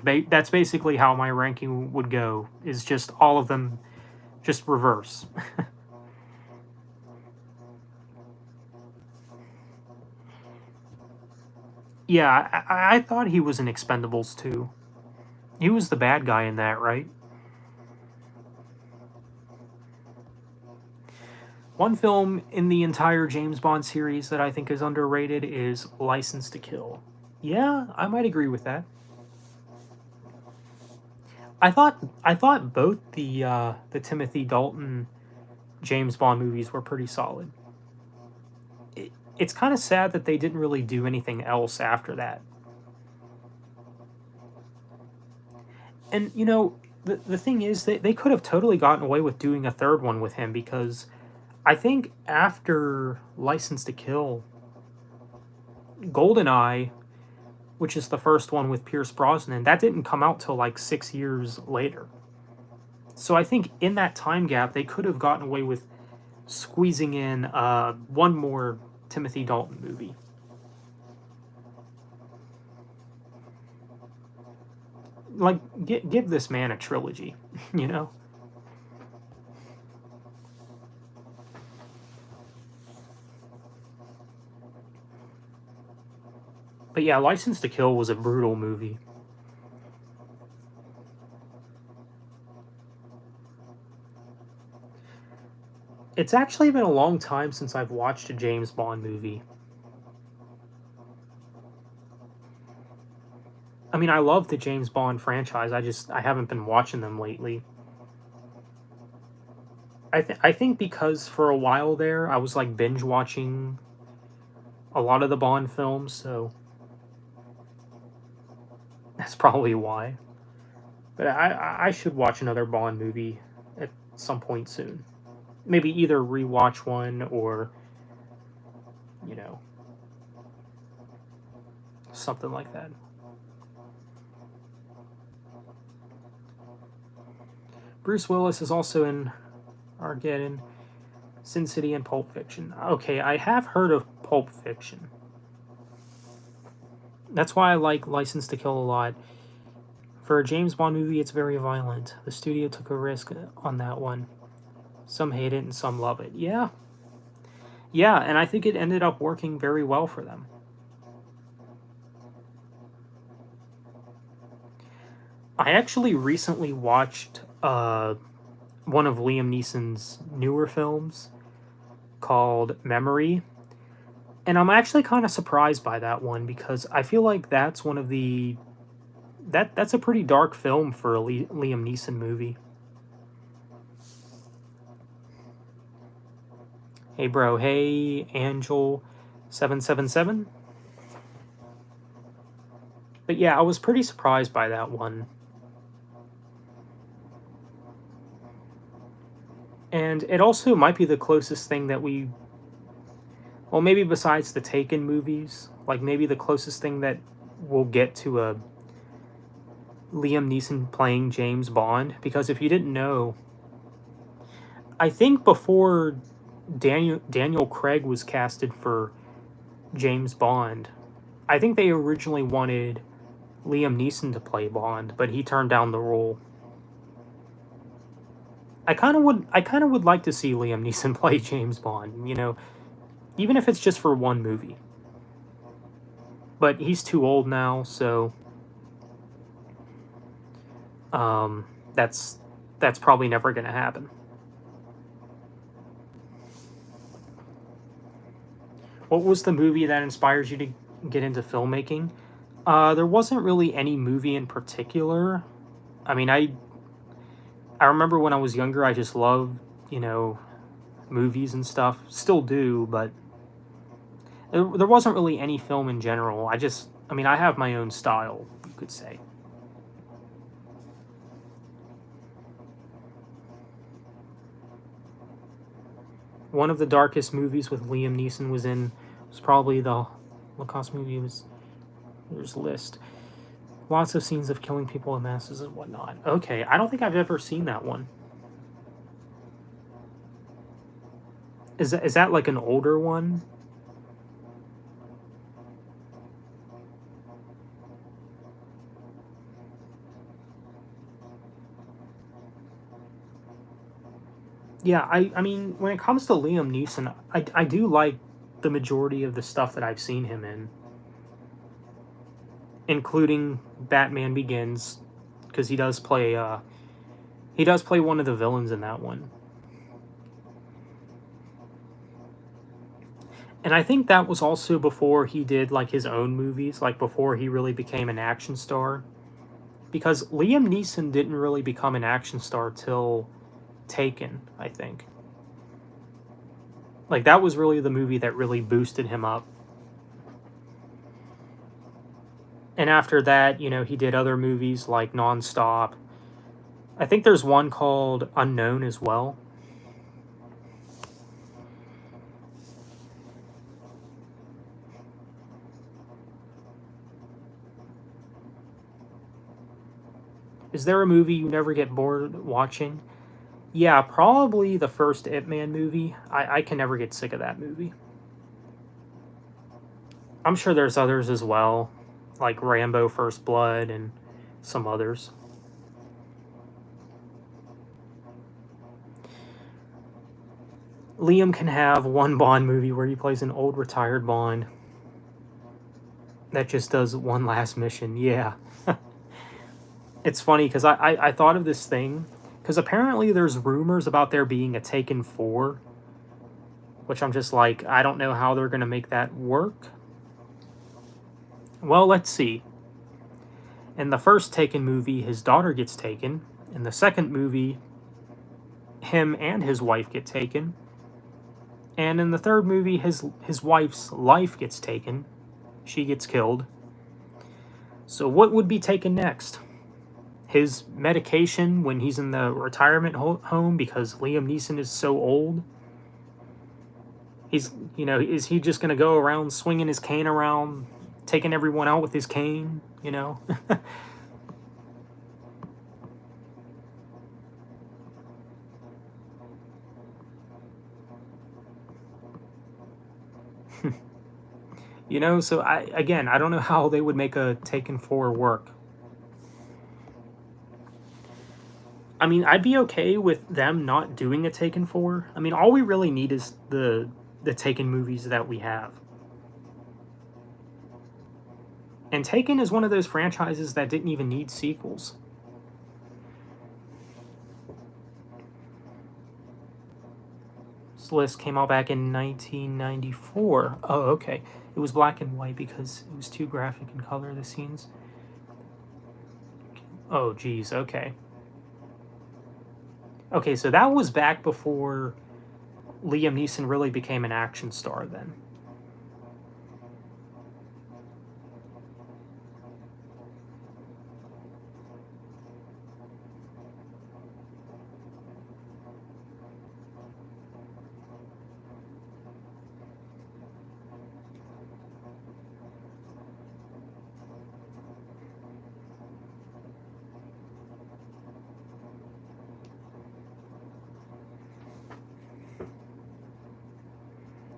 That's basically how my ranking would go, is just all of them, just reverse. Yeah, I thought he was in Expendables too. He was the bad guy in that, right? One film in the entire James Bond series that I think is underrated is License to Kill. Yeah, I might agree with that. I thought both the Timothy Dalton James Bond movies were pretty solid. It's kind of sad that they didn't really do anything else after that. And the thing is that they could have totally gotten away with doing a third one with him, because I think after License to Kill, GoldenEye, which is the first one with Pierce Brosnan, that didn't come out till like 6 years later. So I think in that time gap, they could have gotten away with squeezing in one more Timothy Dalton movie. Like, give this man a trilogy, you know? But yeah, License to Kill was a brutal movie. It's actually been a long time since I've watched a James Bond movie. I mean, I love the James Bond franchise. I haven't been watching them lately. I think because for a while there, I was like binge watching a lot of the Bond films, so that's probably why. But I should watch another Bond movie at some point soon. Maybe either rewatch one or, you know, something like that. Bruce Willis is also in Armageddon, Sin City, and Pulp Fiction. Okay, I have heard of Pulp Fiction. That's why I like License to Kill a lot. For a James Bond movie, it's very violent. The studio took a risk on that one. Some hate it and some love it. Yeah. Yeah, and I think it ended up working very well for them. I actually recently watched one of Liam Neeson's newer films called Memory. And I'm actually kind of surprised by that one, because I feel like that's one of the that's a pretty dark film for a Liam Neeson movie. Hey bro, hey Angel777. But yeah, I was pretty surprised by that one. And it also might be the closest thing that we, well, maybe besides the Taken movies, like maybe the closest thing that we'll get to a Liam Neeson playing James Bond. Because if you didn't know, I think before Daniel Craig was casted for James Bond, I think they originally wanted Liam Neeson to play Bond, but he turned down the role. I kind of would like to see Liam Neeson play James Bond, you know, even if it's just for one movie. But he's too old now, so um, that's probably never going to happen. What was the movie that inspires you to get into filmmaking? There wasn't really any movie in particular. I mean, I remember when I was younger, I just loved, you know, movies and stuff. Still do, but there wasn't really any film in general. I mean, I have my own style, you could say. One of the darkest movies with Liam Neeson was probably the Holocaust movie. There's a list. Lots of scenes of killing people in masses and whatnot. Okay, I don't think I've ever seen that one. Is that like an older one? Yeah, I mean, when it comes to Liam Neeson, I do like the majority of the stuff that I've seen him in, including Batman Begins, because he does play one of the villains in that one. And I think that was also before he did like his own movies, like before he really became an action star. Because Liam Neeson didn't really become an action star till Taken, I think. Like that was really the movie that really boosted him up. And after that, you know, he did other movies like Nonstop. I think there's one called Unknown as well. Is there a movie you never get bored watching? Yeah, probably the first Ip Man movie. I can never get sick of that movie. I'm sure there's others as well, like Rambo First Blood and some others. Liam can have one Bond movie where he plays an old retired Bond that just does one last mission. Yeah. It's funny because I thought of this thing because apparently there's rumors about there being a Taken 4, which I'm just like, I don't know how they're going to make that work. Well, let's see. In the first Taken movie, his daughter gets taken. In the second movie, him and his wife get taken. And in the third movie, his wife's life gets taken. She gets killed. So what would be taken next? His medication when he's in the retirement home because Liam Neeson is so old? He's, you know, is he just going to go around swinging his cane around, taking everyone out with his cane, you know? You know, so I don't know how they would make a Taken 4 work. I mean, I'd be okay with them not doing a Taken 4. I mean, all we really need is the Taken movies that we have. And Taken is one of those franchises that didn't even need sequels. This list came out back in 1994. Oh, okay. It was black and white because it was too graphic in color, the scenes. Oh, geez, okay. Okay, so that was back before Liam Neeson really became an action star then.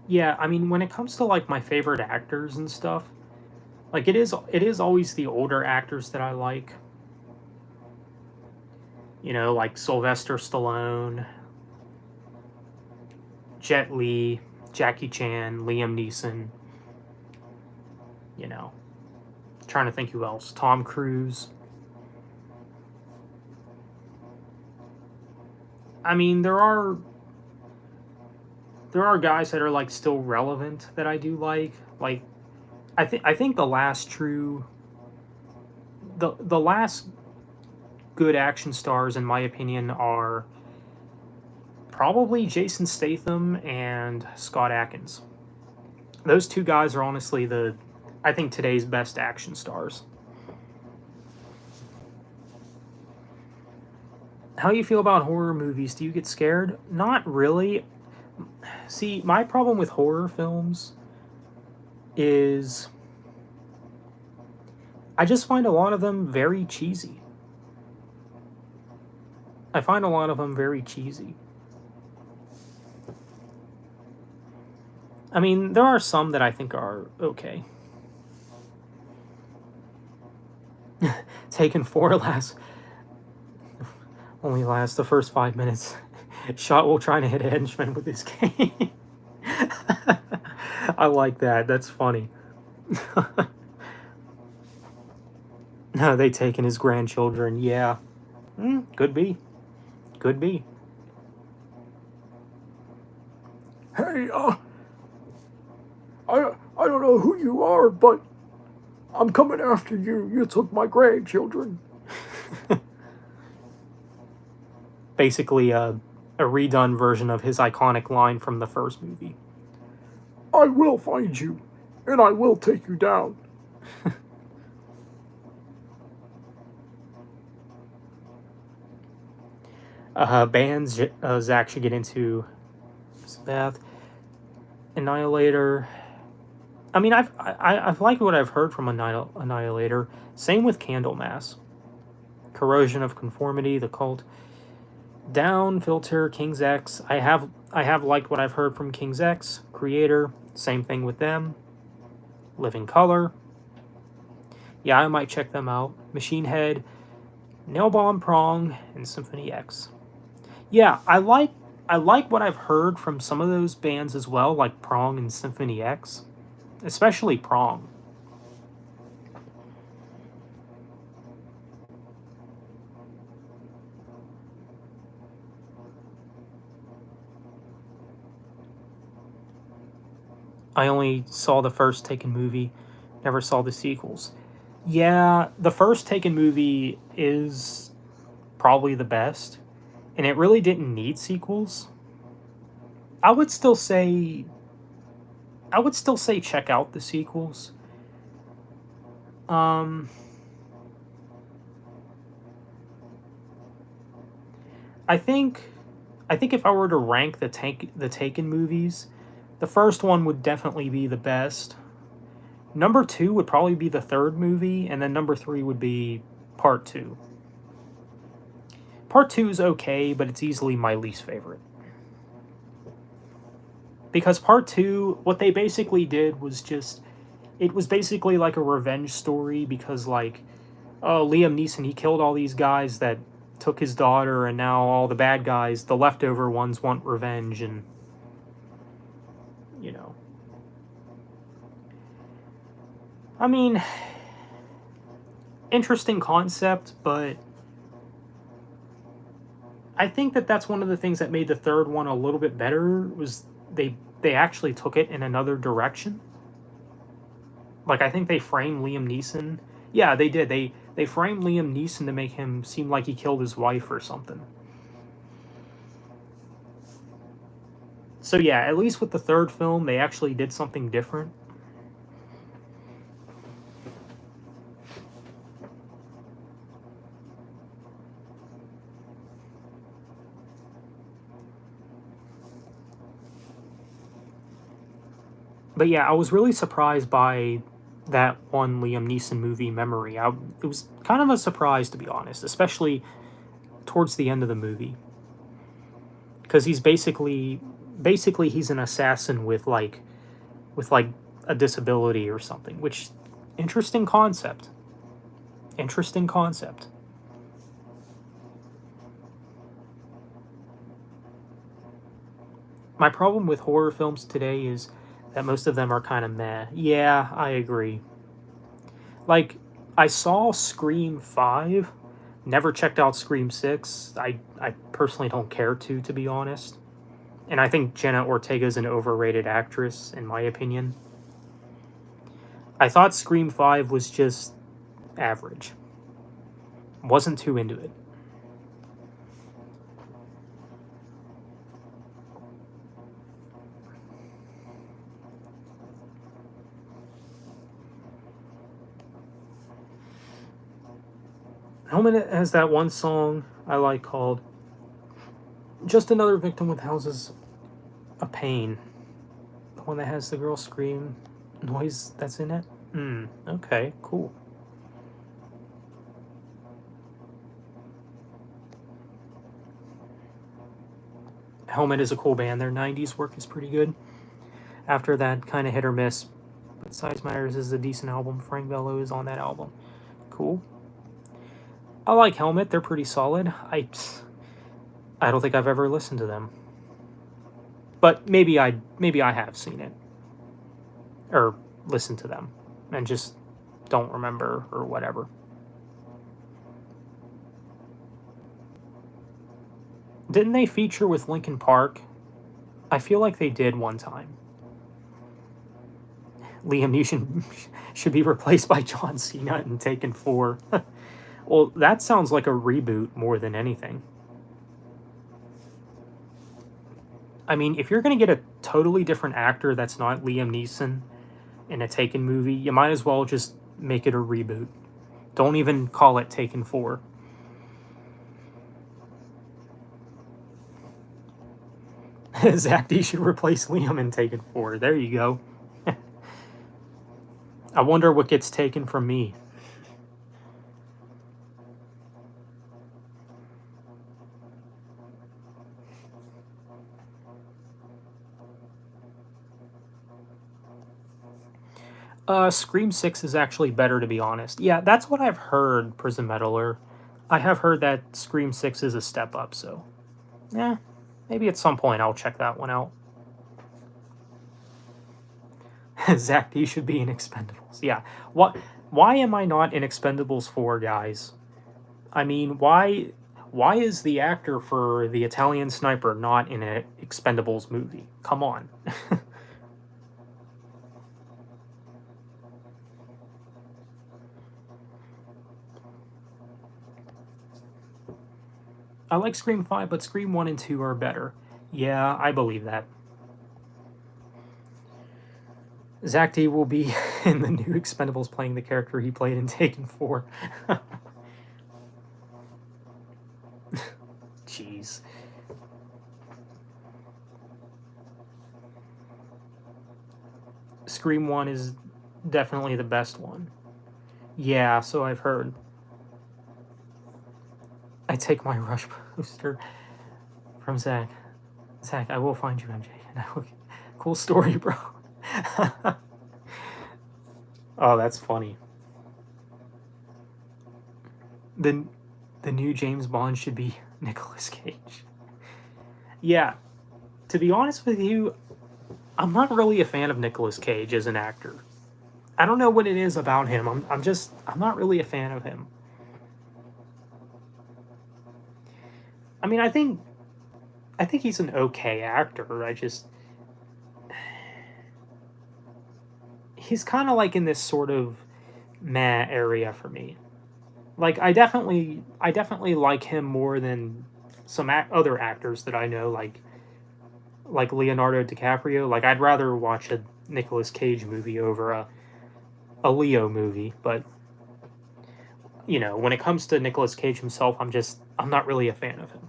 Yeah, I mean, when it comes to like my favorite actors and stuff, like it is always the older actors that I like. You know, like Sylvester Stallone, Jet Li, Jackie Chan, Liam Neeson. You know, trying to think who else. Tom Cruise. I mean, there are guys that are like still relevant that I do like. Like I think the last good action stars in my opinion are probably Jason Statham and Scott Adkins. Those two guys are honestly I think today's best action stars. How do you feel about horror movies? Do you get scared? Not really. See, my problem with horror films is I just find a lot of them very cheesy. I find a lot of them very cheesy. I mean, there are some that I think are okay. Taken 4 only lasts the first 5 minutes. Shot while trying to hit a henchman with his cane. I like that. That's funny. No, they taken his grandchildren. Yeah. Could be. Could be. Hey, I don't know who you are, but I'm coming after you. You took my grandchildren. Basically, a redone version of his iconic line from the first movie. I will find you, and I will take you down. Bands Zach should get into Beth, Annihilator. I mean, I've liked what I've heard from Annihilator. Same with Candlemass, Corrosion of Conformity, The Cult, Down, Filter, King's X. I have liked what I've heard from King's X, Creator. Same thing with them. Living Color. Yeah, I might check them out. Machine Head, Nailbomb, Prong, and Symphony X. Yeah, I like what I've heard from some of those bands as well, like Prong and Symphony X, especially Prong. I only saw the first Taken movie, never saw the sequels. Yeah, the first Taken movie is probably the best, and it really didn't need sequels. I would still say check out the sequels. Um I think if I were to rank the Taken movies, the first one would definitely be the best. Number 2 would probably be the third movie, and then number 3 would be part 2. Part 2 is okay, but it's easily my least favorite. Because part 2, what they basically did was it was basically like a revenge story because, like, oh, Liam Neeson, he killed all these guys that took his daughter, and now all the bad guys, the leftover ones, want revenge, and, you know. I mean, interesting concept, but I think that's one of the things that made the third one a little bit better was they actually took it in another direction. Like, I think they framed Liam Neeson. Yeah, they did. They framed Liam Neeson to make him seem like he killed his wife or something. So yeah, at least with the third film, they actually did something different. But yeah, I was really surprised by that one Liam Neeson movie, Memory. It was kind of a surprise, to be honest, especially towards the end of the movie, because he's basically he's an assassin with like a disability or something. Which interesting concept. Interesting concept. My problem with horror films today is that most of them are kind of meh. Yeah, I agree. Like, I saw Scream 5, never checked out Scream 6. I personally don't care to be honest. And I think Jenna Ortega is an overrated actress, in my opinion. I thought Scream 5 was just average. Wasn't too into it. Helmet has that one song I like called Just Another Victim with Houses a Pain. The one that has the girl scream noise that's in it? Okay, cool. Helmet is a cool band. Their 90s work is pretty good. After that, kind of hit or miss. But Size Matters is a decent album. Frank Bello is on that album. Cool. I like Helmet. They're pretty solid. I don't think I've ever listened to them. But maybe I have seen it. Or listened to them. And just don't remember or whatever. Didn't they feature with Linkin Park? I feel like they did one time. Liam Neeson should be replaced by John Cena in Taken 4. Well, that sounds like a reboot more than anything. I mean, if you're going to get a totally different actor that's not Liam Neeson in a Taken movie, you might as well just make it a reboot. Don't even call it Taken 4. Zach D should replace Liam in Taken 4. There you go. I wonder what gets taken from me. Scream 6 is actually better, to be honest. Yeah, that's what I've heard, Prison Meddler. I have heard that Scream 6 is a step up, so... yeah, maybe at some point I'll check that one out. Zach D should be in Expendables. Yeah. Why am I not in Expendables 4, guys? I mean, why is the actor for the Italian Sniper not in an Expendables movie? Come on. I like Scream 5, but Scream 1 and 2 are better. Yeah, I believe that. Zach D will be in the new Expendables playing the character he played in Taken 4. Jeez. Scream 1 is definitely the best one. Yeah, so I've heard. I take my Rush poster from Zach. Zach, I will find you, MJ. Cool story, bro. Oh, that's funny. The new James Bond should be Nicolas Cage. Yeah, to be honest with you, I'm not really a fan of Nicolas Cage as an actor. I don't know what it is about him. I'm not really a fan of him. I mean, I think he's an okay actor. He's kind of like in this sort of meh area for me. Like I definitely like him more than some other actors that I know, like like Leonardo DiCaprio. Like, I'd rather watch a Nicolas Cage movie over a Leo movie, but you know, when it comes to Nicolas Cage himself, I'm not really a fan of him.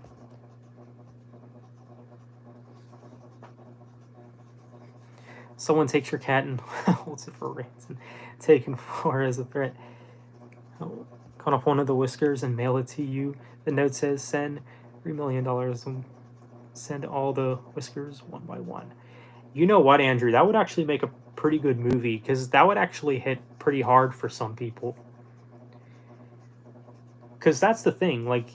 Someone takes your cat and holds it for ransom, taken for as a threat. Cut off one of the whiskers and mail it to you. The note says, send $3 million and send all the whiskers one by one. You know what, Andrew? That would actually make a pretty good movie, because that would actually hit pretty hard for some people. Because that's the thing, like,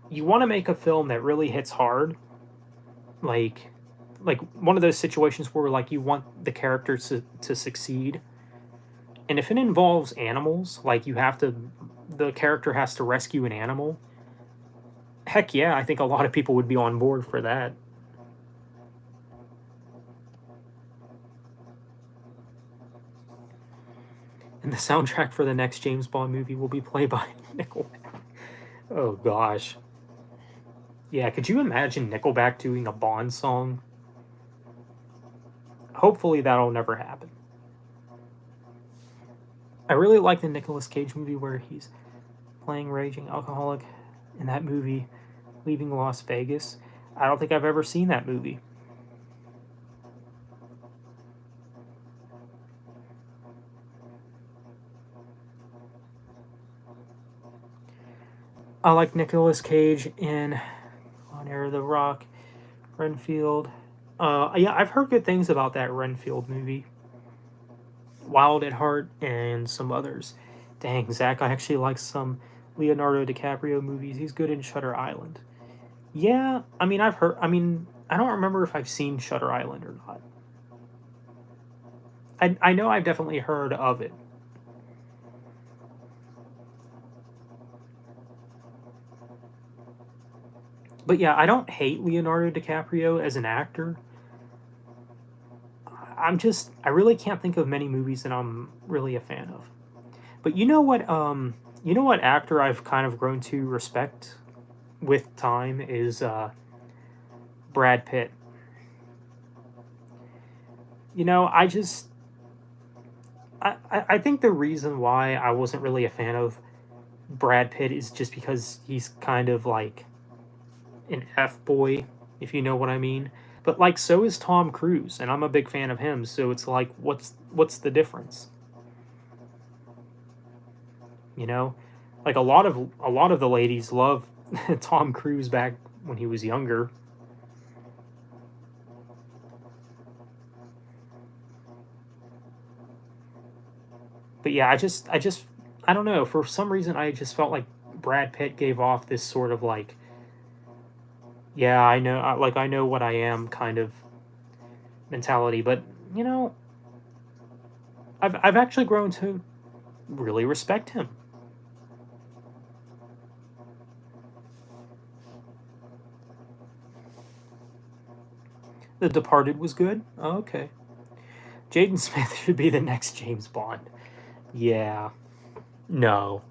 you want to make a film that really hits hard, like one of those situations where like you want the characters to succeed, and if it involves animals, like the character has to rescue an animal, heck yeah, I think a lot of people would be on board for that. And the soundtrack for the next James Bond movie will be played by Nickelback. Oh gosh. Yeah, could you imagine Nickelback doing a Bond song? Hopefully that'll never happen. I really like the Nicolas Cage movie where he's playing raging alcoholic in that movie, Leaving Las Vegas. I don't think I've ever seen that movie. I like Nicolas Cage in On Air of the Rock, Renfield. Yeah, I've heard good things about that Renfield movie. Wild at Heart and some others. Dang, Zach, I actually like some Leonardo DiCaprio movies. He's good in Shutter Island. Yeah, I mean, I don't remember if I've seen Shutter Island or not. I know I've definitely heard of it. But yeah, I don't hate Leonardo DiCaprio as an actor. I really can't think of many movies that I'm really a fan of. But you know what actor I've kind of grown to respect with time is Brad Pitt. You know, I think the reason why I wasn't really a fan of Brad Pitt is just because he's kind of like an F boy, if you know what I mean. But like, so is Tom Cruise, and I'm a big fan of him. So it's like, what's the difference? You know, like a lot of the ladies love Tom Cruise back when he was younger. But yeah, I don't know. For some reason, I just felt like Brad Pitt gave off this sort of like, yeah, I know what I am kind of mentality. But you know, I've actually grown to really respect him. The Departed was good. Oh, okay. Jaden Smith should be the next James Bond. Yeah. No.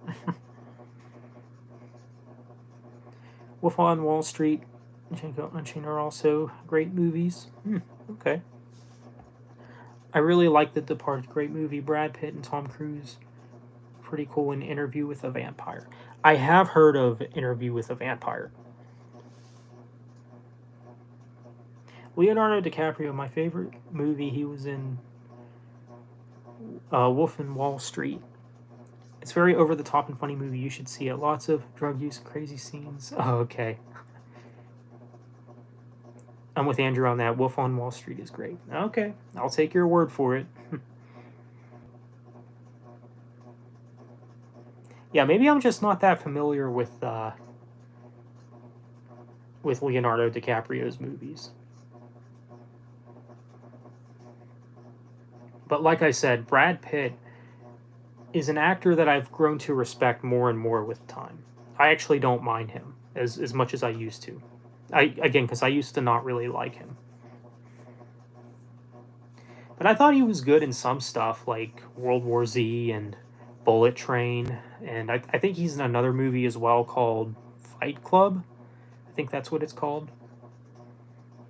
Wolf on Wall Street, Django Unchained are also great movies. Okay. I really like The Departed. Great movie. Brad Pitt and Tom Cruise. Pretty cool in Interview with a Vampire. I have heard of Interview with a Vampire. Leonardo DiCaprio, my favorite movie, he was in Wolf in Wall Street. It's very over the top and funny movie. You should see it. Lots of drug use, crazy scenes. Oh, okay. I'm with Andrew on that. Wolf on Wall Street is great. Okay, I'll take your word for it. Yeah, maybe I'm just not that familiar with Leonardo DiCaprio's movies. But like I said, Brad Pitt is an actor that I've grown to respect more and more with time. I actually don't mind him as much as I used to. Because I used to not really like him. But I thought he was good in some stuff like World War Z and Bullet Train, and I think he's in another movie as well called Fight Club. I think that's what it's called.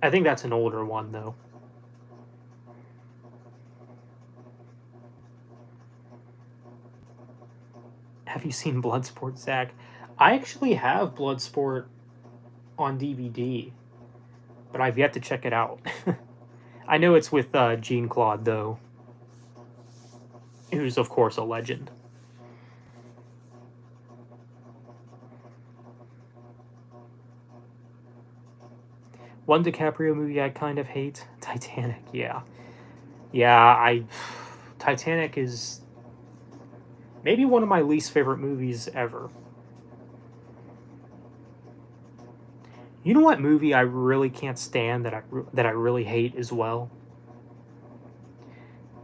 I think that's an older one, though. Have you seen Bloodsport, Zach? I actually have Bloodsport on DVD, but I've yet to check it out. I know it's with Jean Claude, though, who's, of course, a legend. One DiCaprio movie I kind of hate, Titanic. Yeah, yeah. Titanic is maybe one of my least favorite movies ever. You know what movie I really can't stand that I really hate as well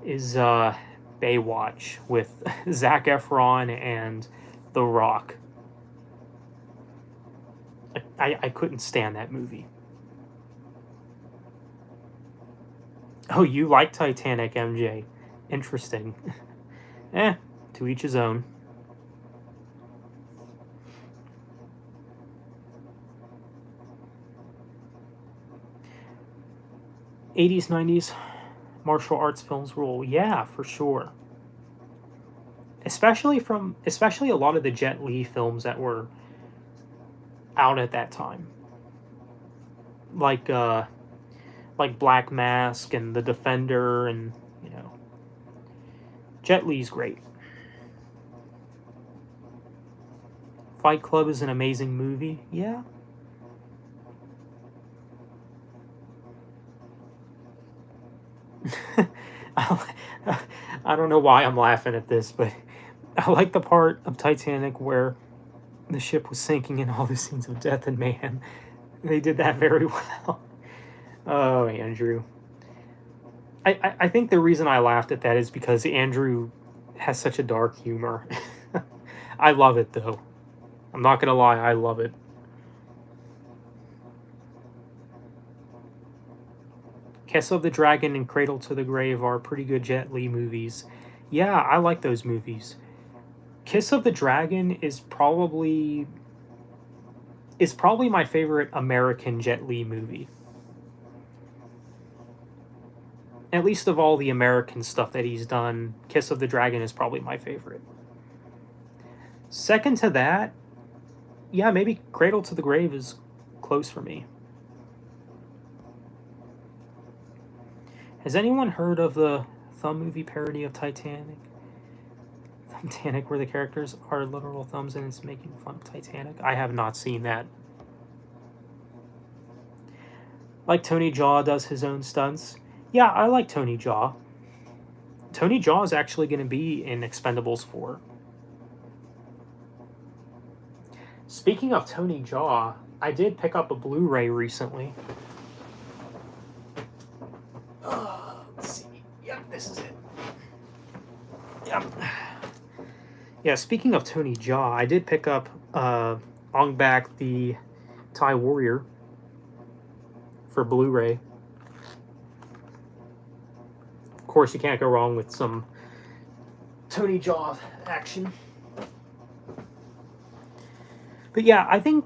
is Baywatch with Zac Efron and The Rock. I couldn't stand that movie. Oh, you like Titanic, MJ? Interesting. To each his own. '80s, '90s martial arts films rule. Yeah, for sure. Especially a lot of the Jet Li films that were out at that time, like Black Mask and The Defender, and Jet Li's great. Fight Club is an amazing movie. Yeah. I don't know why I'm laughing at this, but I like the part of Titanic where the ship was sinking and all the scenes of death and mayhem. They did that very well. Oh, Andrew. I think the reason I laughed at that is because Andrew has such a dark humor. I love it, though. I'm not going to lie, I love it. Kiss of the Dragon and Cradle to the Grave are pretty good Jet Li movies. Yeah, I like those movies. Kiss of the Dragon is probably my favorite American Jet Li movie. At least of all the American stuff that he's done, Kiss of the Dragon is probably my favorite. Second to that, yeah, maybe Cradle to the Grave is close for me. Has anyone heard of the thumb movie parody of Titanic? Titanic, where the characters are literal thumbs and it's making fun of Titanic? I have not seen that. Like Tony Jaa does his own stunts. Yeah, I like Tony Jaa. Tony Jaa is actually going to be in Expendables 4. Speaking of Tony Jaa, I did pick up a Blu-ray recently. Let's see. Yep, this is it. Yep. Yeah, speaking of Tony Jaa, I did pick up Ong Bak the Thai Warrior for Blu-ray. Of course, you can't go wrong with some Tony Jaa action. But yeah, I think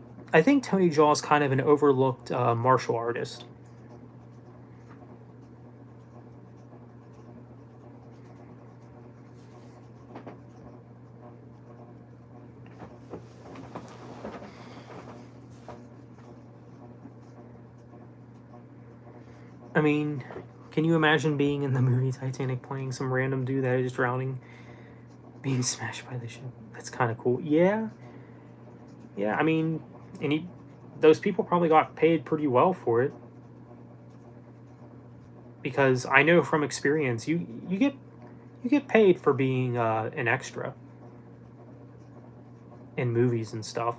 Tony Jaa is kind of an overlooked martial artist. I mean, can you imagine being in the movie Titanic playing some random dude that is drowning, being smashed by the ship? That's kind of cool. Yeah. Yeah, I mean, those people probably got paid pretty well for it. Because I know from experience, you get paid for being an extra in movies and stuff.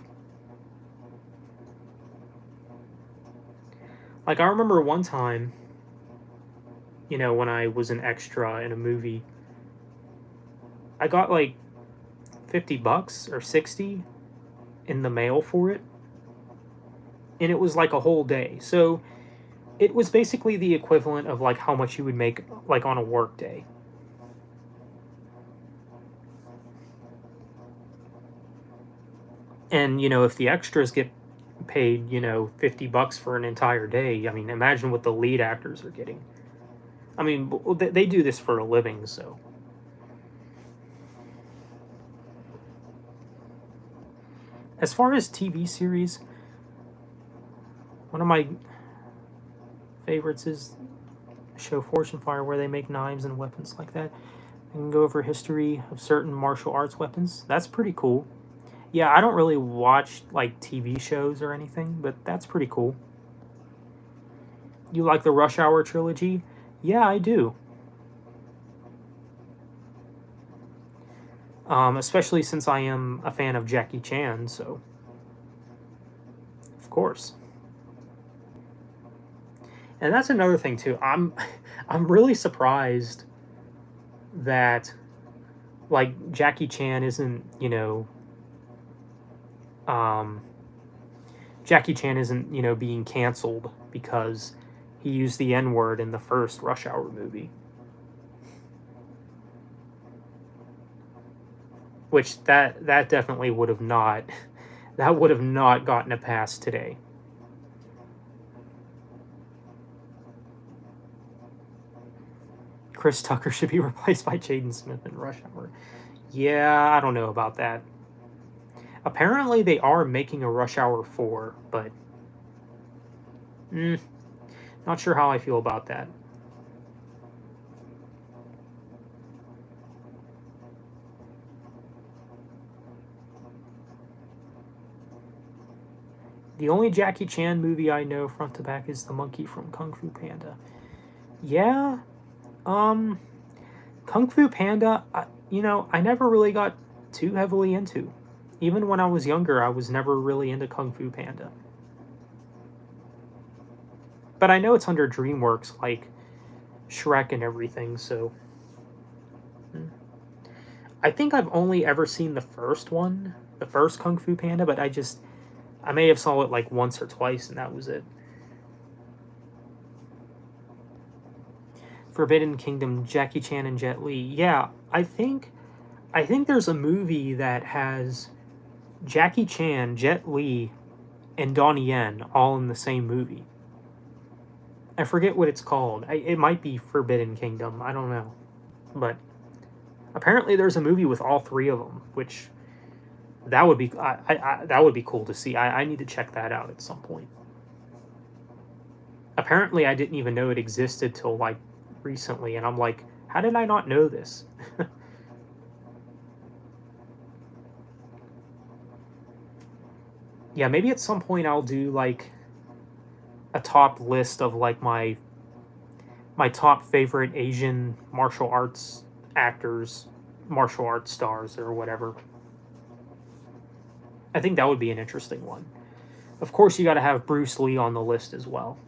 Like, I remember one time, when I was an extra in a movie, I got like $50 or 60 in the mail for it. And it was like a whole day. So it was basically the equivalent of like how much you would make like on a work day. And if the extras get paid, you know, $50 for an entire day. I mean, imagine what the lead actors are getting. I mean, they do this for a living, so. As far as TV series, one of my favorites is the show Fortune Fire, where they make knives and weapons like that. And go over history of certain martial arts weapons. That's pretty cool. Yeah, I don't really watch like TV shows or anything, but that's pretty cool. You like the Rush Hour trilogy? Yeah, I do. Especially since I am a fan of Jackie Chan, so of course. And that's another thing too. I'm really surprised that like Jackie Chan isn't, you know, Jackie Chan isn't, you know, being canceled because he used the N-word in the first Rush Hour movie. Which that definitely would have not gotten a pass today. Chris Tucker should be replaced by Jaden Smith in Rush Hour. Yeah, I don't know about that. Apparently they are making a Rush Hour 4, but not sure how I feel about that. The only Jackie Chan movie I know front to back is the monkey from Kung Fu Panda. Yeah, Kung Fu Panda, you know, I never really got too heavily into. Even when I was younger, I was never really into Kung Fu Panda. But I know it's under DreamWorks, like Shrek and everything, so. I think I've only ever seen the first one, the first Kung Fu Panda, but I may have saw it like once or twice, and that was it. Forbidden Kingdom, Jackie Chan and Jet Li. Yeah, I think there's a movie that has Jackie Chan, Jet Li, and Donnie Yen all in the same movie. I forget what it's called. It might be Forbidden Kingdom. I don't know, but apparently there's a movie with all three of them, which that would be that would be cool to see. I need to check that out at some point. Apparently, I didn't even know it existed till like recently, and I'm like, how did I not know this? Yeah, maybe at some point I'll do like a top list of like my top favorite Asian martial arts actors, martial arts stars, or whatever. I think that would be an interesting one. Of course, you got to have Bruce Lee on the list as well.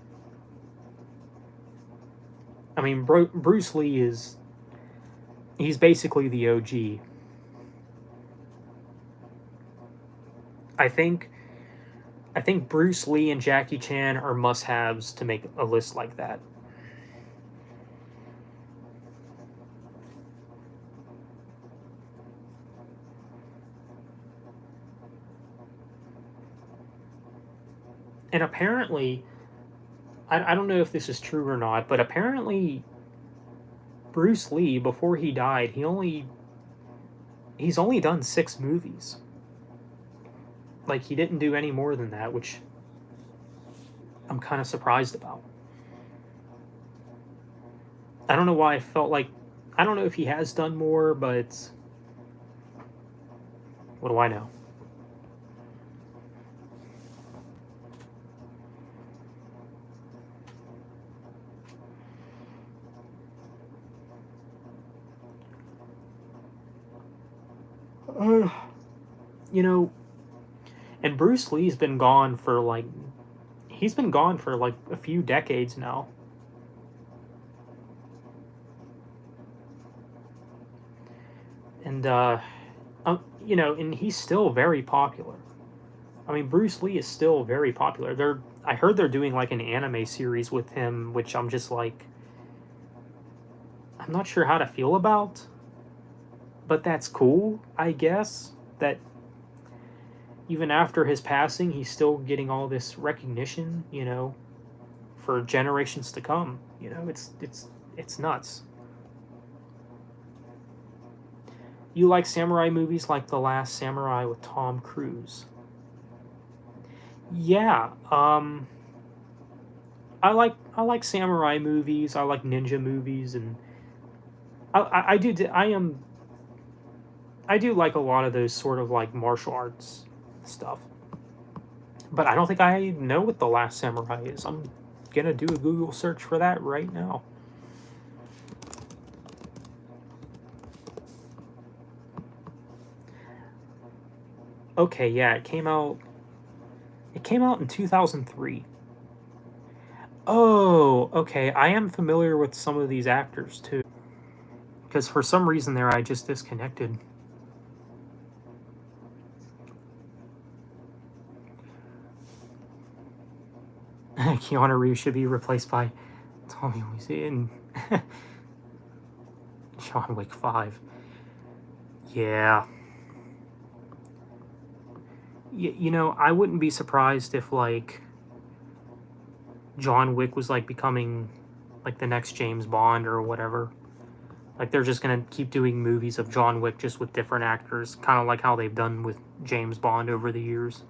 I mean, Bruce Lee he's basically the OG. I think Bruce Lee and Jackie Chan are must-haves to make a list like that. And apparently, I don't know if this is true or not, but apparently Bruce Lee, before he died, he's only done 6 movies. Like, he didn't do any more than that, which I'm kind of surprised about. I don't know why I felt like... I don't know if he has done more, but... what do I know? You know, and Bruce Lee's been gone for like, he's been gone for like a few decades now. And, you know, and he's still very popular. I mean, Bruce Lee is still very popular. I heard they're doing like an anime series with him, which I'm just like, I'm not sure how to feel about. But that's cool, I guess. That, even after his passing, he's still getting all this recognition, you know, for generations to come. You know, it's nuts. You like samurai movies like The Last Samurai with Tom Cruise? Yeah, I like samurai movies. I like ninja movies, and I do I do like a lot of those sort of like martial arts stuff. But I don't think I know what The Last Samurai is. I'm gonna do a Google search for that right now. Okay, yeah, it came out. It came out in 2003. Oh, okay. I am familiar with some of these actors too. Because for some reason there I just disconnected. Keanu Reeves should be replaced by Tommy Lee in John Wick 5. Yeah. You know, I wouldn't be surprised if, like, John Wick was, like, becoming, like, the next James Bond or whatever. Like, they're just gonna keep doing movies of John Wick just with different actors, kind of like how they've done with James Bond over the years.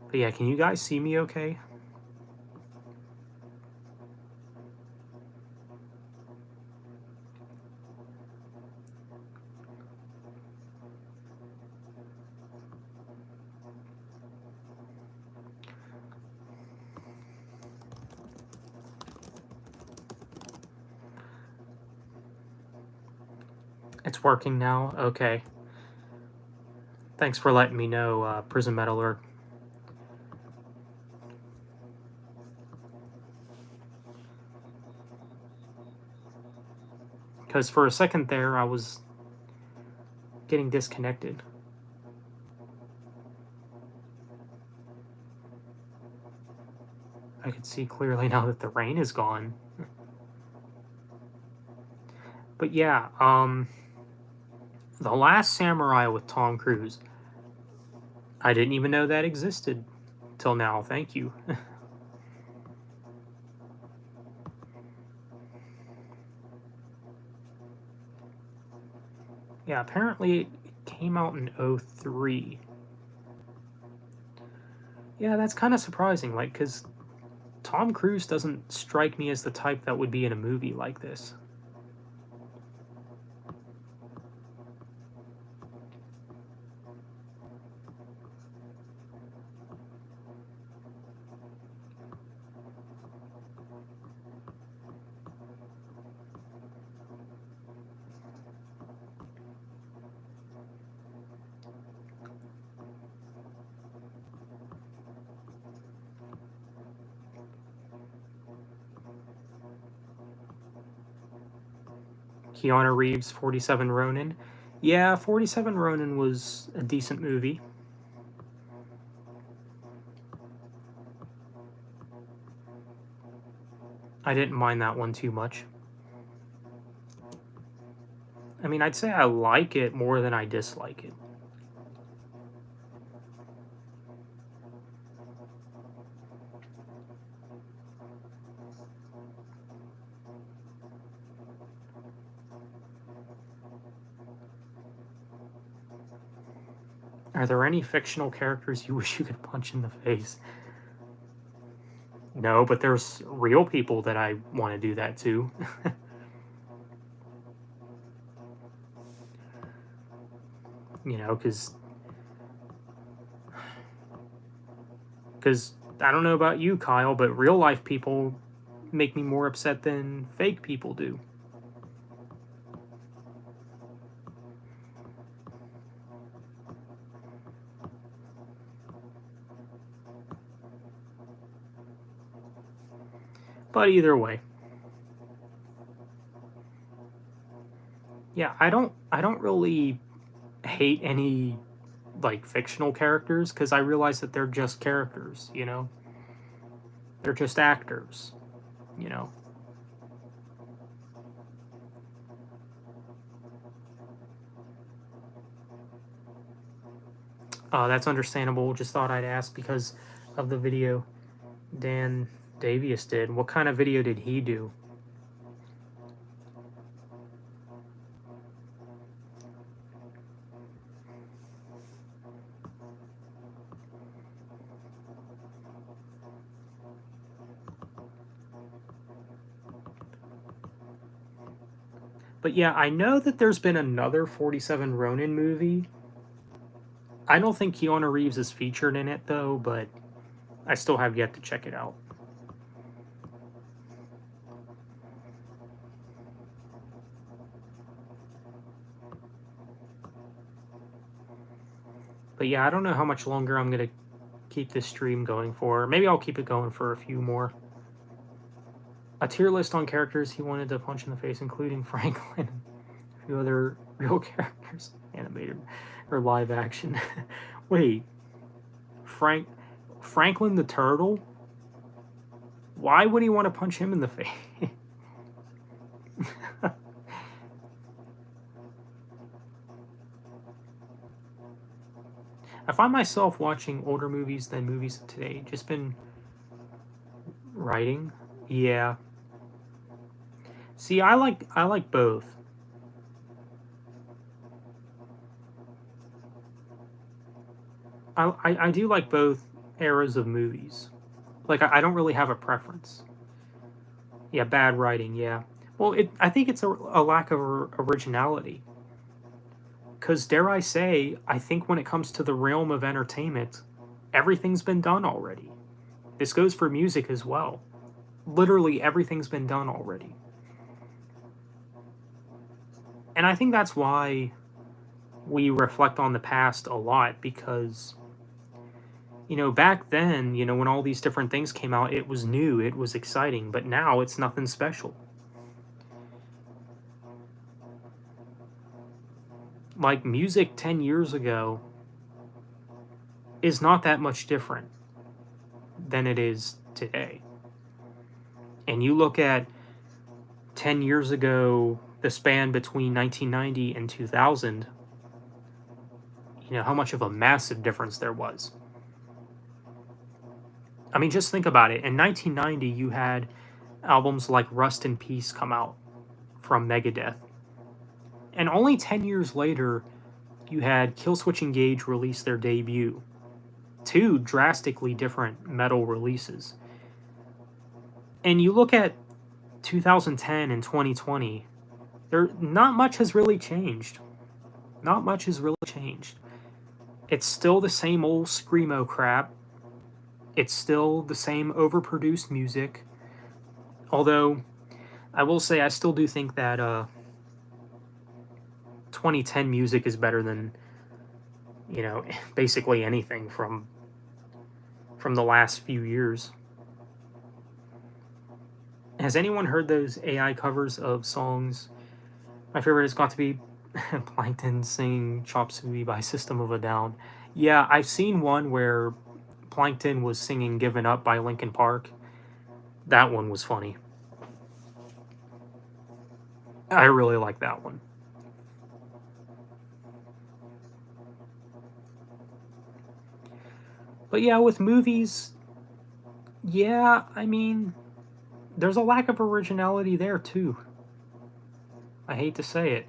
But yeah, can you guys see me okay? It's working now? Okay. Thanks for letting me know, Prison Meddler. Because for a second there, I was getting disconnected. I can see clearly now that the rain is gone. But yeah, The Last Samurai with Tom Cruise. I didn't even know that existed till now. Thank you. Yeah, apparently it came out in '03. Yeah, that's kind of surprising, like, because Tom Cruise doesn't strike me as the type that would be in a movie like this. Keanu Reeves, 47 Ronin. Yeah, 47 Ronin was a decent movie. I didn't mind that one too much. I mean, I'd say I like it more than I dislike it. Are there any fictional characters you wish you could punch in the face? No, but there's real people that I want to do that to. You know, because I don't know about you, Kyle, but real life people make me more upset than fake people do. But either way, yeah, I don't really hate any like fictional characters, because I realize that they're just characters, you know? They're just actors, you know? That's understandable. Just thought I'd ask because of the video Dan Davies did. What kind of video did he do? But yeah, I know that there's been another 47 Ronin movie. I don't think Keanu Reeves is featured in it though, but I still have yet to check it out. But yeah, I don't know how much longer I'm going to keep this stream going for. Maybe I'll keep it going for a few more. A tier list on characters he wanted to punch in the face, including Franklin, a few other real characters, animated or live action. Wait, Franklin the turtle? Why would he want to punch him in the face? I find myself watching older movies than movies of today. Just been writing. Yeah. See, I like both. I do like both eras of movies. Like I don't really have a preference. Yeah, bad writing. Yeah. Well, I think it's a lack of originality. Because dare I say, I think when it comes to the realm of entertainment, everything's been done already. This goes for music as well. Literally everything's been done already. And I think that's why we reflect on the past a lot, because, you know, back then, you know, when all these different things came out, it was new, it was exciting, but now it's nothing special. Like, music 10 years ago is not that much different than it is today. And you look at 10 years ago, the span between 1990 and 2000, you know, how much of a massive difference there was. I mean, just think about it. In 1990, you had albums like Rust in Peace come out from Megadeth. And only 10 years later, you had Killswitch Engage release their debut. Two drastically different metal releases. And you look at 2010 and 2020, not much has really changed. Not much has really changed. It's still the same old screamo crap. It's still the same overproduced music. Although, I will say I still do think that 2010 music is better than, you know, basically anything from the last few years. Has anyone heard those AI covers of songs? My favorite has got to be Plankton singing Chop Suey by System of a Down. Yeah, I've seen one where Plankton was singing Given Up by Linkin Park. That one was funny. I really like that one. But yeah, with movies, yeah, I mean, there's a lack of originality there too. I hate to say it.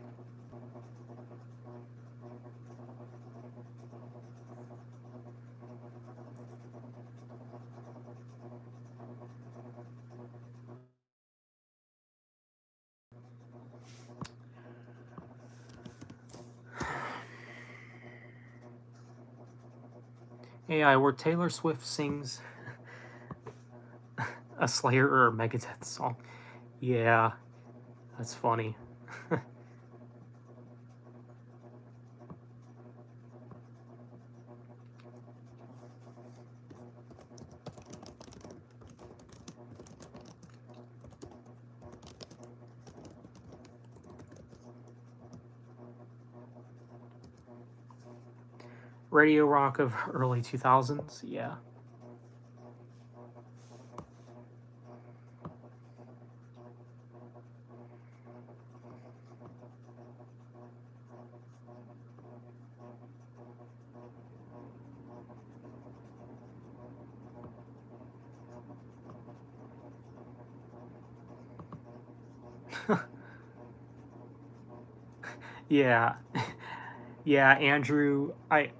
AI, where Taylor Swift sings a Slayer or a Megadeth song. Yeah, that's funny. Radio rock of early 2000s, yeah. Yeah. Yeah, Andrew, I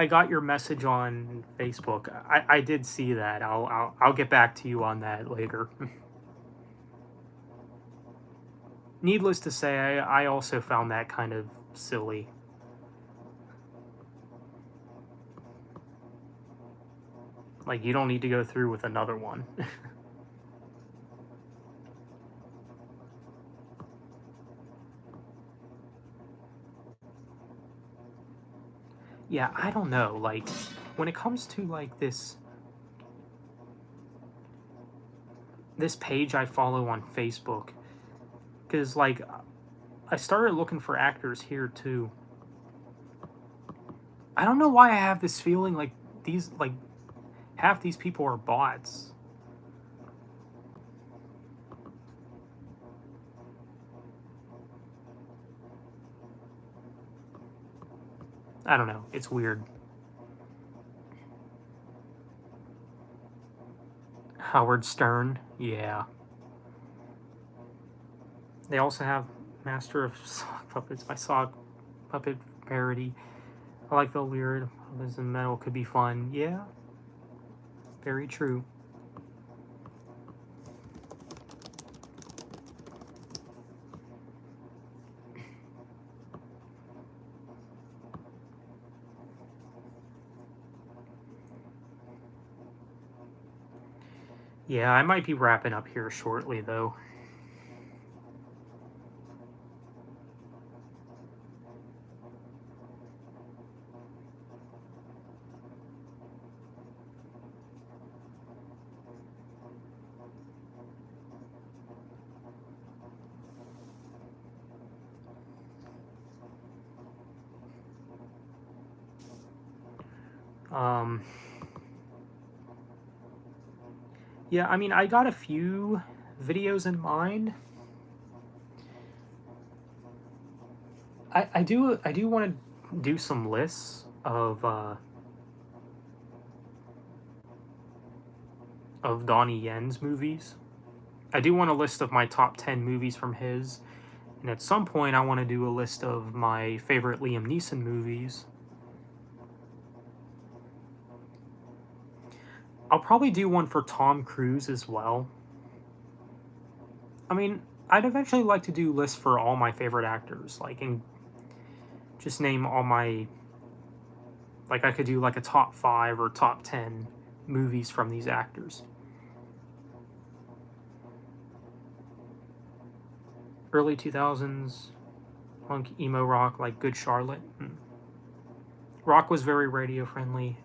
got your message on Facebook. I did see that. I'll get back to you on that later. Needless to say, I also found that kind of silly. Like, you don't need to go through with another one. Yeah, I don't know. Like, when it comes to like this page I follow on Facebook, because like I started looking for actors here too. I don't know why I have this feeling like these like half these people are bots. I don't know. It's weird. Howard Stern, yeah. They also have Master of Sock Puppets, my sock puppet parody. I like the weird Liz in metal could be fun. Yeah, very true. Yeah, I might be wrapping up here shortly though. Um, yeah, I mean, I got a few videos in mind. I do want to do some lists of Donnie Yen's movies. I do want a list of my top 10 movies from his, and at some point I want to do a list of my favorite Liam Neeson movies. I'll probably do one for Tom Cruise as well. I mean, I'd eventually like to do lists for all my favorite actors, like, and just name all my, like, I could do like a top 5 or top 10 movies from these actors. Early 2000s, punk, emo rock, like Good Charlotte. Rock was very radio friendly,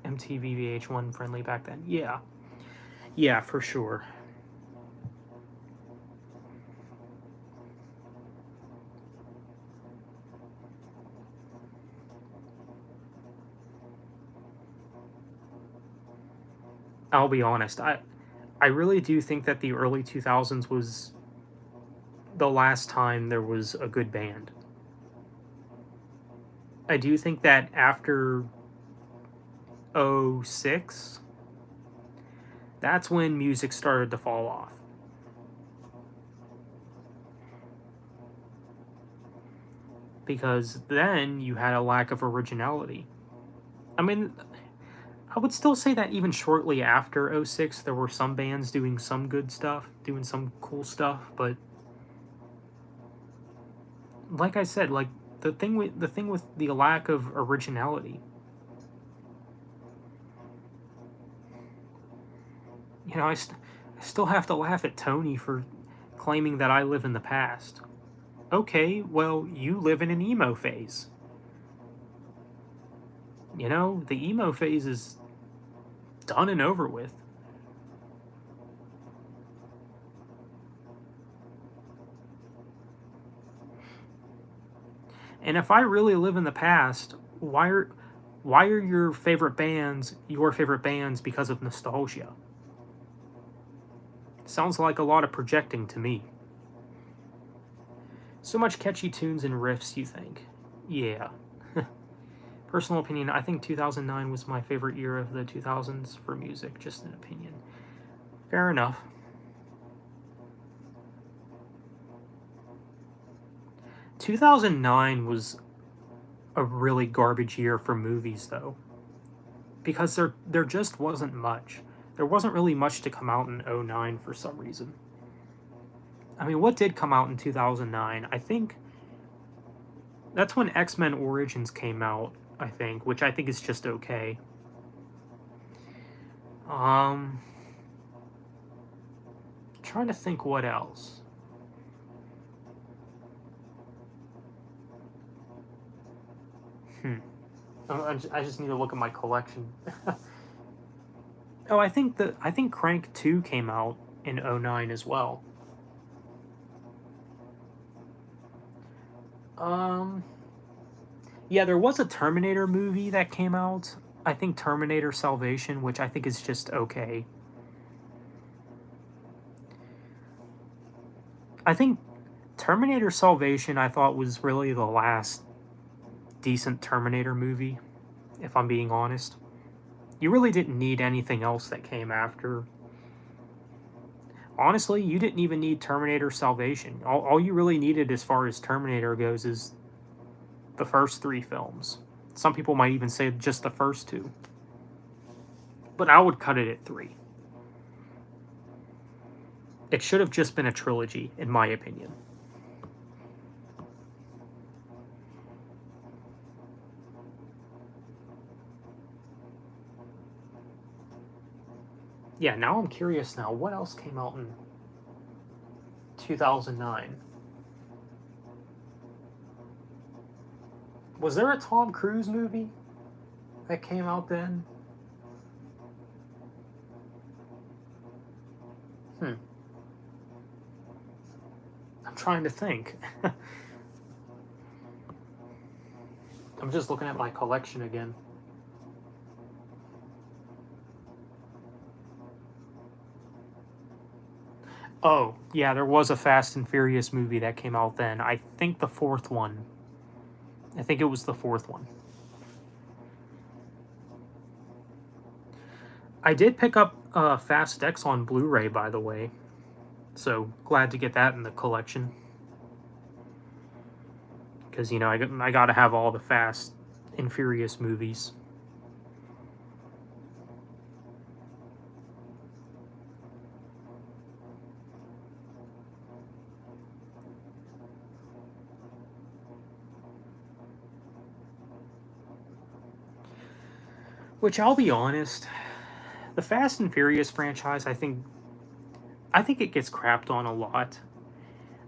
MTV VH1 friendly back then. Yeah. Yeah, for sure. I'll be honest. I really do think that the early 2000s was the last time there was a good band. I do think that after '06, that's when music started to fall off. Because then you had a lack of originality. I mean, I would still say that even shortly after '06, there were some bands doing some good stuff, doing some cool stuff, but like I said, like the thing with the lack of originality. You know, I still have to laugh at Tony for claiming that I live in the past. Okay, well, you live in an emo phase. You know, the emo phase is done and over with. And if I really live in the past, Why are your favorite bands because of nostalgia? Sounds like a lot of projecting to me. So much catchy tunes and riffs, you think? Yeah. Personal opinion, I think 2009 was my favorite year of the 2000s for music, just an opinion. Fair enough. "2009 was a really garbage year for movies, though, because there just wasn't much. There wasn't really much to come out in '09 for some reason. I mean, what did come out in 2009? I think that's when X-Men Origins came out, I think, which I think is just okay. Trying to think what else. I just need to look at my collection. Oh, I think Crank 2 came out in '09 as well. Yeah, there was a Terminator movie that came out. I think Terminator Salvation, which I think is just okay. I think Terminator Salvation, I thought, was really the last decent Terminator movie, if I'm being honest. You really didn't need anything else that came after. Honestly, you didn't even need Terminator Salvation. All you really needed as far as Terminator goes is the first 3 films. Some people might even say just the first 2. But I would cut it at 3. It should have just been a trilogy, in my opinion. Yeah, now I'm curious now. What else came out in 2009? Was there a Tom Cruise movie that came out then? I'm trying to think. I'm just looking at my collection again. Oh, yeah, there was a Fast and Furious movie that came out then. I think the 4th one. I think it was the 4th one. I did pick up Fast X on Blu-ray, by the way. So, glad to get that in the collection. Because, you know, I gotta have all the Fast and Furious movies. Which, I'll be honest, the Fast and Furious franchise, I think it gets crapped on a lot.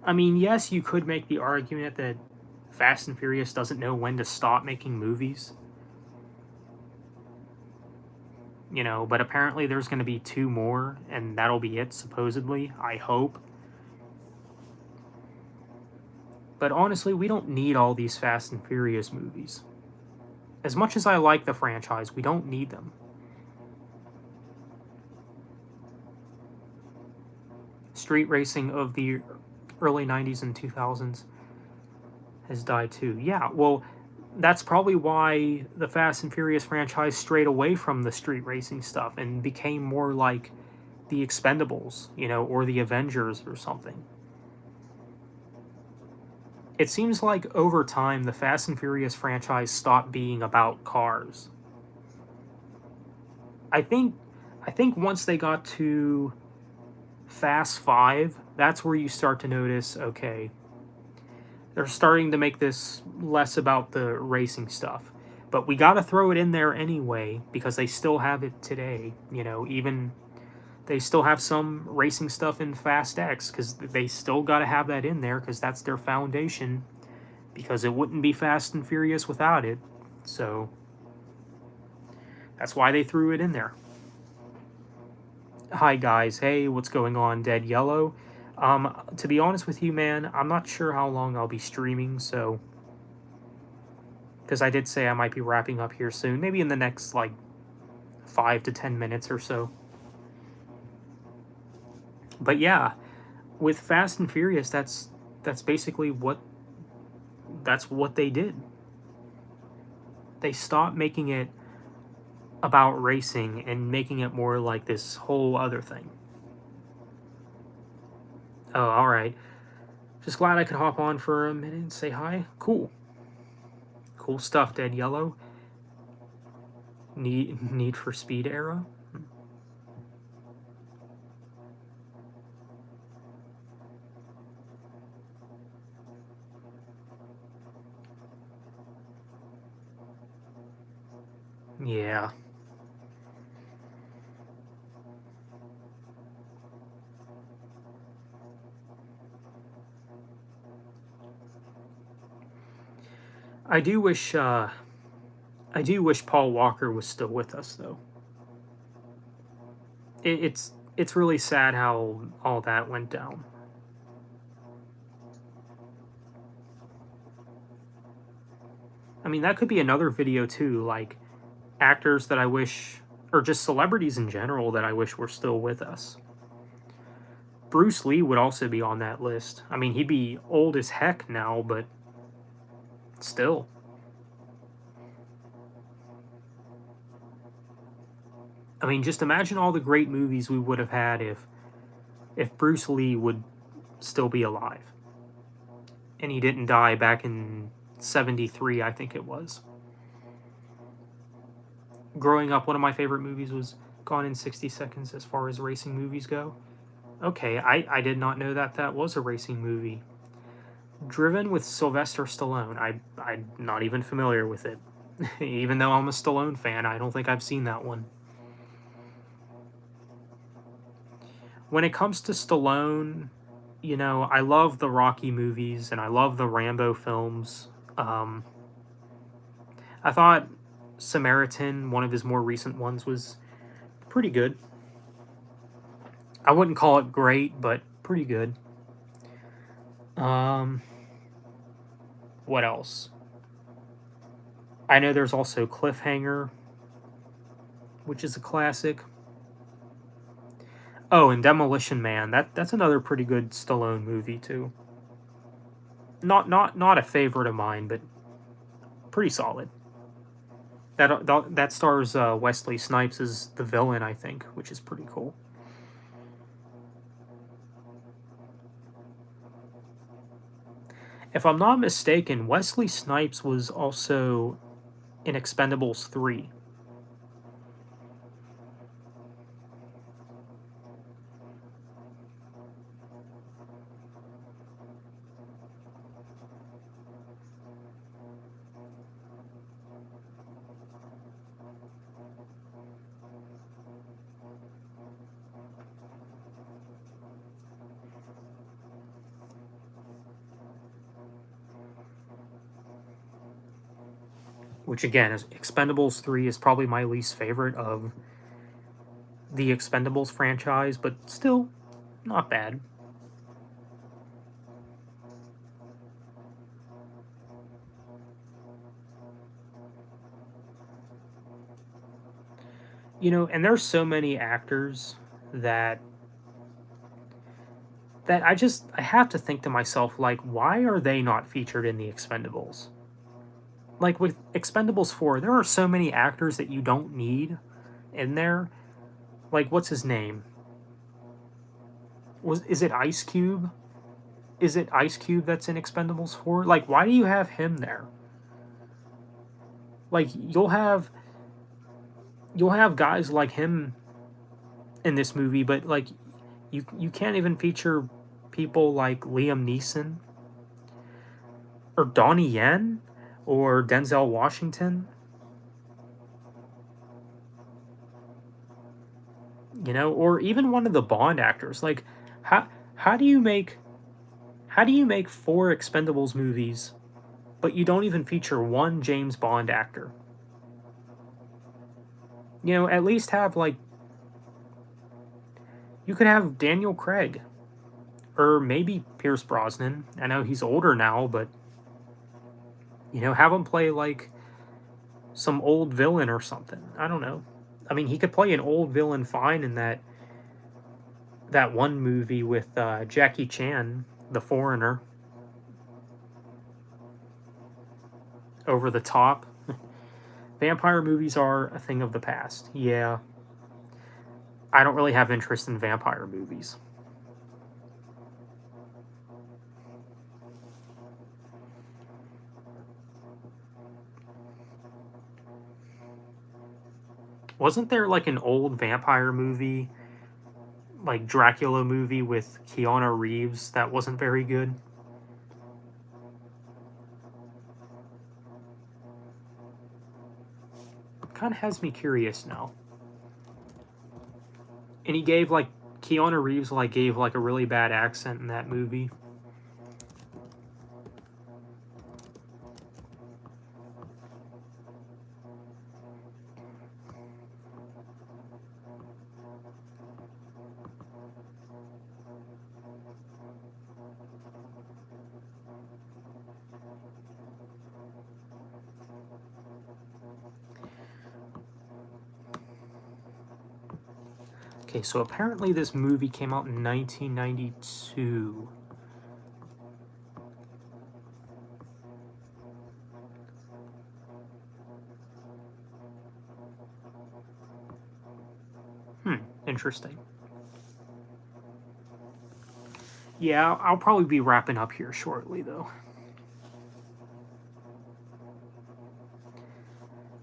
I mean, yes, you could make the argument that Fast and Furious doesn't know when to stop making movies. You know, but apparently there's going to be 2 more, and that'll be it, supposedly. I hope. But honestly, we don't need all these Fast and Furious movies. As much as I like the franchise, we don't need them. Street racing of the early 90s and 2000s has died too. Yeah, well, that's probably why the Fast and Furious franchise strayed away from the street racing stuff and became more like the Expendables, you know, or the Avengers or something. It seems like over time, the Fast and Furious franchise stopped being about cars. I think once they got to Fast 5, that's where you start to notice, okay, they're starting to make this less about the racing stuff. But we got to throw it in there anyway, because they still have it today. You know, even they still have some racing stuff in Fast X, because they still got to have that in there, because that's their foundation, because it wouldn't be Fast and Furious without it. So that's why they threw it in there. Hi guys, hey, what's going on, Dead Yellow? To be honest with you, man, I'm not sure how long I'll be streaming, so because I did say I might be wrapping up here soon, maybe in the next like 5 to 10 minutes or so. But yeah, with Fast and Furious, that's basically what they did. They stopped making it about racing and making it more like this whole other thing. Oh, all right. Just glad I could hop on for a minute and say hi. Cool. Cool stuff, Dead Yellow. Need for Speed era. Yeah. I do wish Paul Walker was still with us though. It's really sad how all that went down. I mean, that could be another video too, like actors that I wish, or just celebrities in general that I wish were still with us. Bruce Lee would also be on that list. I mean, he'd be old as heck now, but still. I mean, just imagine all the great movies we would have had if Bruce Lee would still be alive. And he didn't die back in 73, I think it was. Growing up, one of my favorite movies was Gone in 60 Seconds as far as racing movies go. Okay, I did not know that was a racing movie. Driven with Sylvester Stallone. I'm not even familiar with it. Even though I'm a Stallone fan, I don't think I've seen that one. When it comes to Stallone, you know, I love the Rocky movies and I love the Rambo films. I thought Samaritan, one of his more recent ones, was pretty good. I wouldn't call it great, but pretty good. What else? I know there's also Cliffhanger, which is a classic. Oh, and Demolition Man. That's another pretty good Stallone movie too. Not a favorite of mine, but pretty solid. That stars Wesley Snipes as the villain, I think, which is pretty cool. If I'm not mistaken, Wesley Snipes was also in Expendables 3. Which again is Expendables 3 is probably my least favorite of the Expendables franchise, but still not bad. You know, and there's so many actors that I have to think to myself, like, why are they not featured in the Expendables? Like with Expendables 4, there are so many actors that you don't need in there. Like, what's his name? Is it Ice Cube? Is it Ice Cube that's in Expendables 4? Like, why do you have him there? Like, you'll have guys like him in this movie, but like you can't even feature people like Liam Neeson or Donnie Yen or Denzel Washington. You know, or even one of the Bond actors. Like, how do you make 4 Expendables movies, but you don't even feature one James Bond actor? You know, at least have like, you could have Daniel Craig or maybe Pierce Brosnan. I know he's older now, but you know, have him play like some old villain or something. I don't know. I mean, he could play an old villain fine in that one movie with Jackie Chan, The Foreigner. Over the top. Vampire movies are a thing of the past. Yeah. I don't really have interest in vampire movies. Wasn't there like an old vampire movie, like Dracula movie with Keanu Reeves that wasn't very good? Kind of has me curious now. And he gave like Keanu Reeves gave like a really bad accent in that movie. Okay, so apparently this movie came out in 1992. Interesting. Yeah, I'll probably be wrapping up here shortly, though.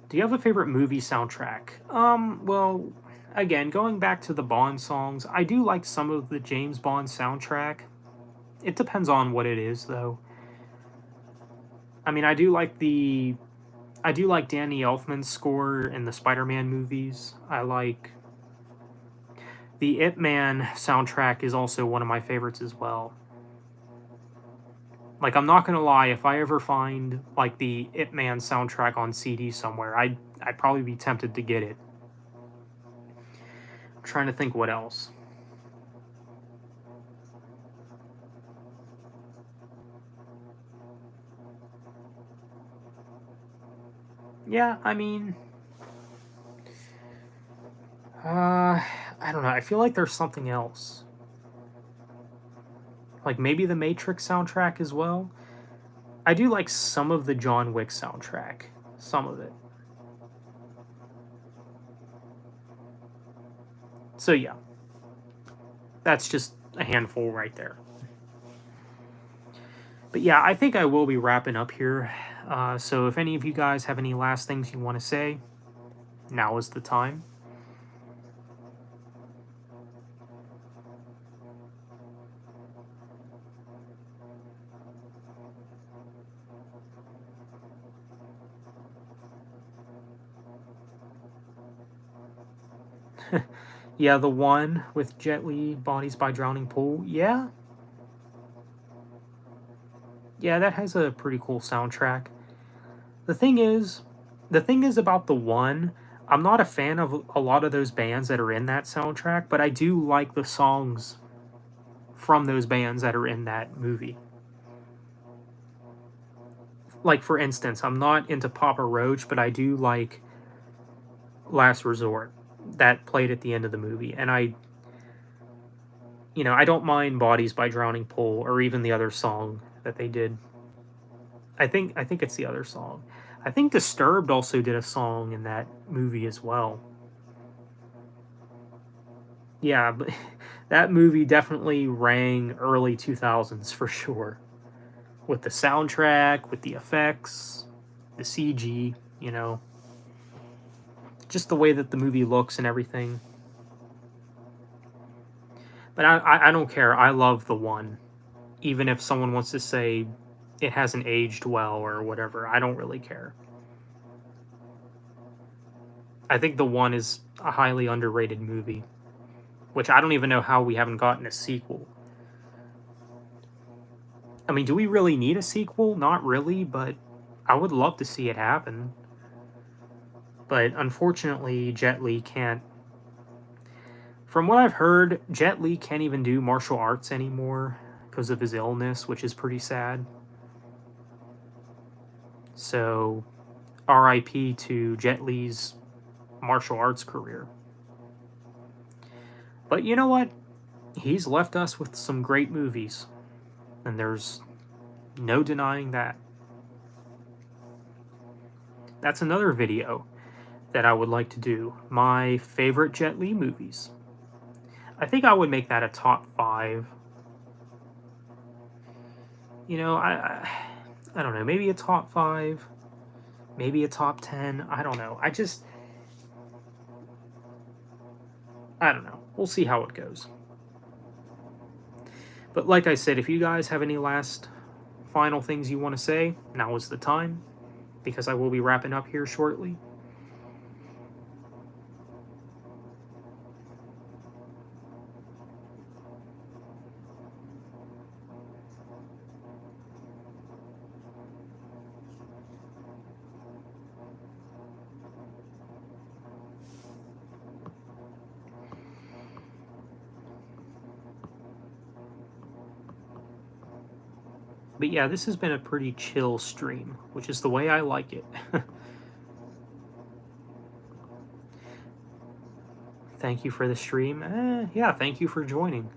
Do you have a favorite movie soundtrack? Well, again, going back to the Bond songs, I do like some of the James Bond soundtrack. It depends on what it is, though. I mean, I do like Danny Elfman's score in the Spider-Man movies. I like the Ip Man soundtrack is also one of my favorites as well. Like, I'm not gonna lie, if I ever find like the Ip Man soundtrack on CD somewhere, I'd probably be tempted to get it. I'm trying to think what else. Yeah, I mean, I don't know. I feel like there's something else. Like maybe the Matrix soundtrack as well. I do like some of the John Wick soundtrack. Some of it. So yeah. That's just a handful right there. But yeah, I think I will be wrapping up here. So if any of you guys have any last things you want to say, now is the time. Yeah, the one with Jet Li, Bodies by Drowning Pool. Yeah. Yeah, that has a pretty cool soundtrack. The thing is, about the one, I'm not a fan of a lot of those bands that are in that soundtrack, but I do like the songs from those bands that are in that movie. Like, for instance, I'm not into Papa Roach, but I do like Last Resort that played at the end of the movie. And I don't mind Bodies by Drowning Pool or even the other song that they did. I think it's the other song. I think Disturbed also did a song in that movie as well. Yeah, but that movie definitely rang early 2000s for sure. With the soundtrack, with the effects, the CG, just the way that the movie looks and everything. But I don't care. I love the one. Even if someone wants to say it hasn't aged well or whatever, I don't really care. I think the one is a highly underrated movie, which I don't even know how we haven't gotten a sequel. I mean, do we really need a sequel? Not really, but I would love to see it happen. But unfortunately, Jet Li can't. From what I've heard, Jet Li can't even do martial arts anymore because of his illness, which is pretty sad. So RIP to Jet Li's martial arts career. But you know what? He's left us with some great movies, and there's no denying that. That's another video that I would like to do. My favorite Jet Li movies. I think I would make that a top 5. You know, I don't know, maybe a top 5, maybe a top 10. I don't know. I don't know. We'll see how it goes. But like I said, if you guys have any last final things you want to say, now is the time, because I will be wrapping up here shortly. But yeah, this has been a pretty chill stream, which is the way I like it. Thank you for the stream. Yeah, thank you for joining.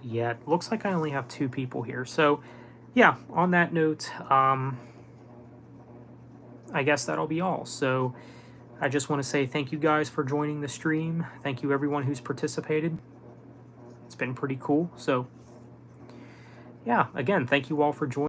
Yeah, it looks like I only have 2 people here. So, yeah, on that note, I guess that'll be all. So, I just want to say thank you guys for joining the stream. Thank you everyone who's participated. It's been pretty cool. So, yeah, again, thank you all for joining.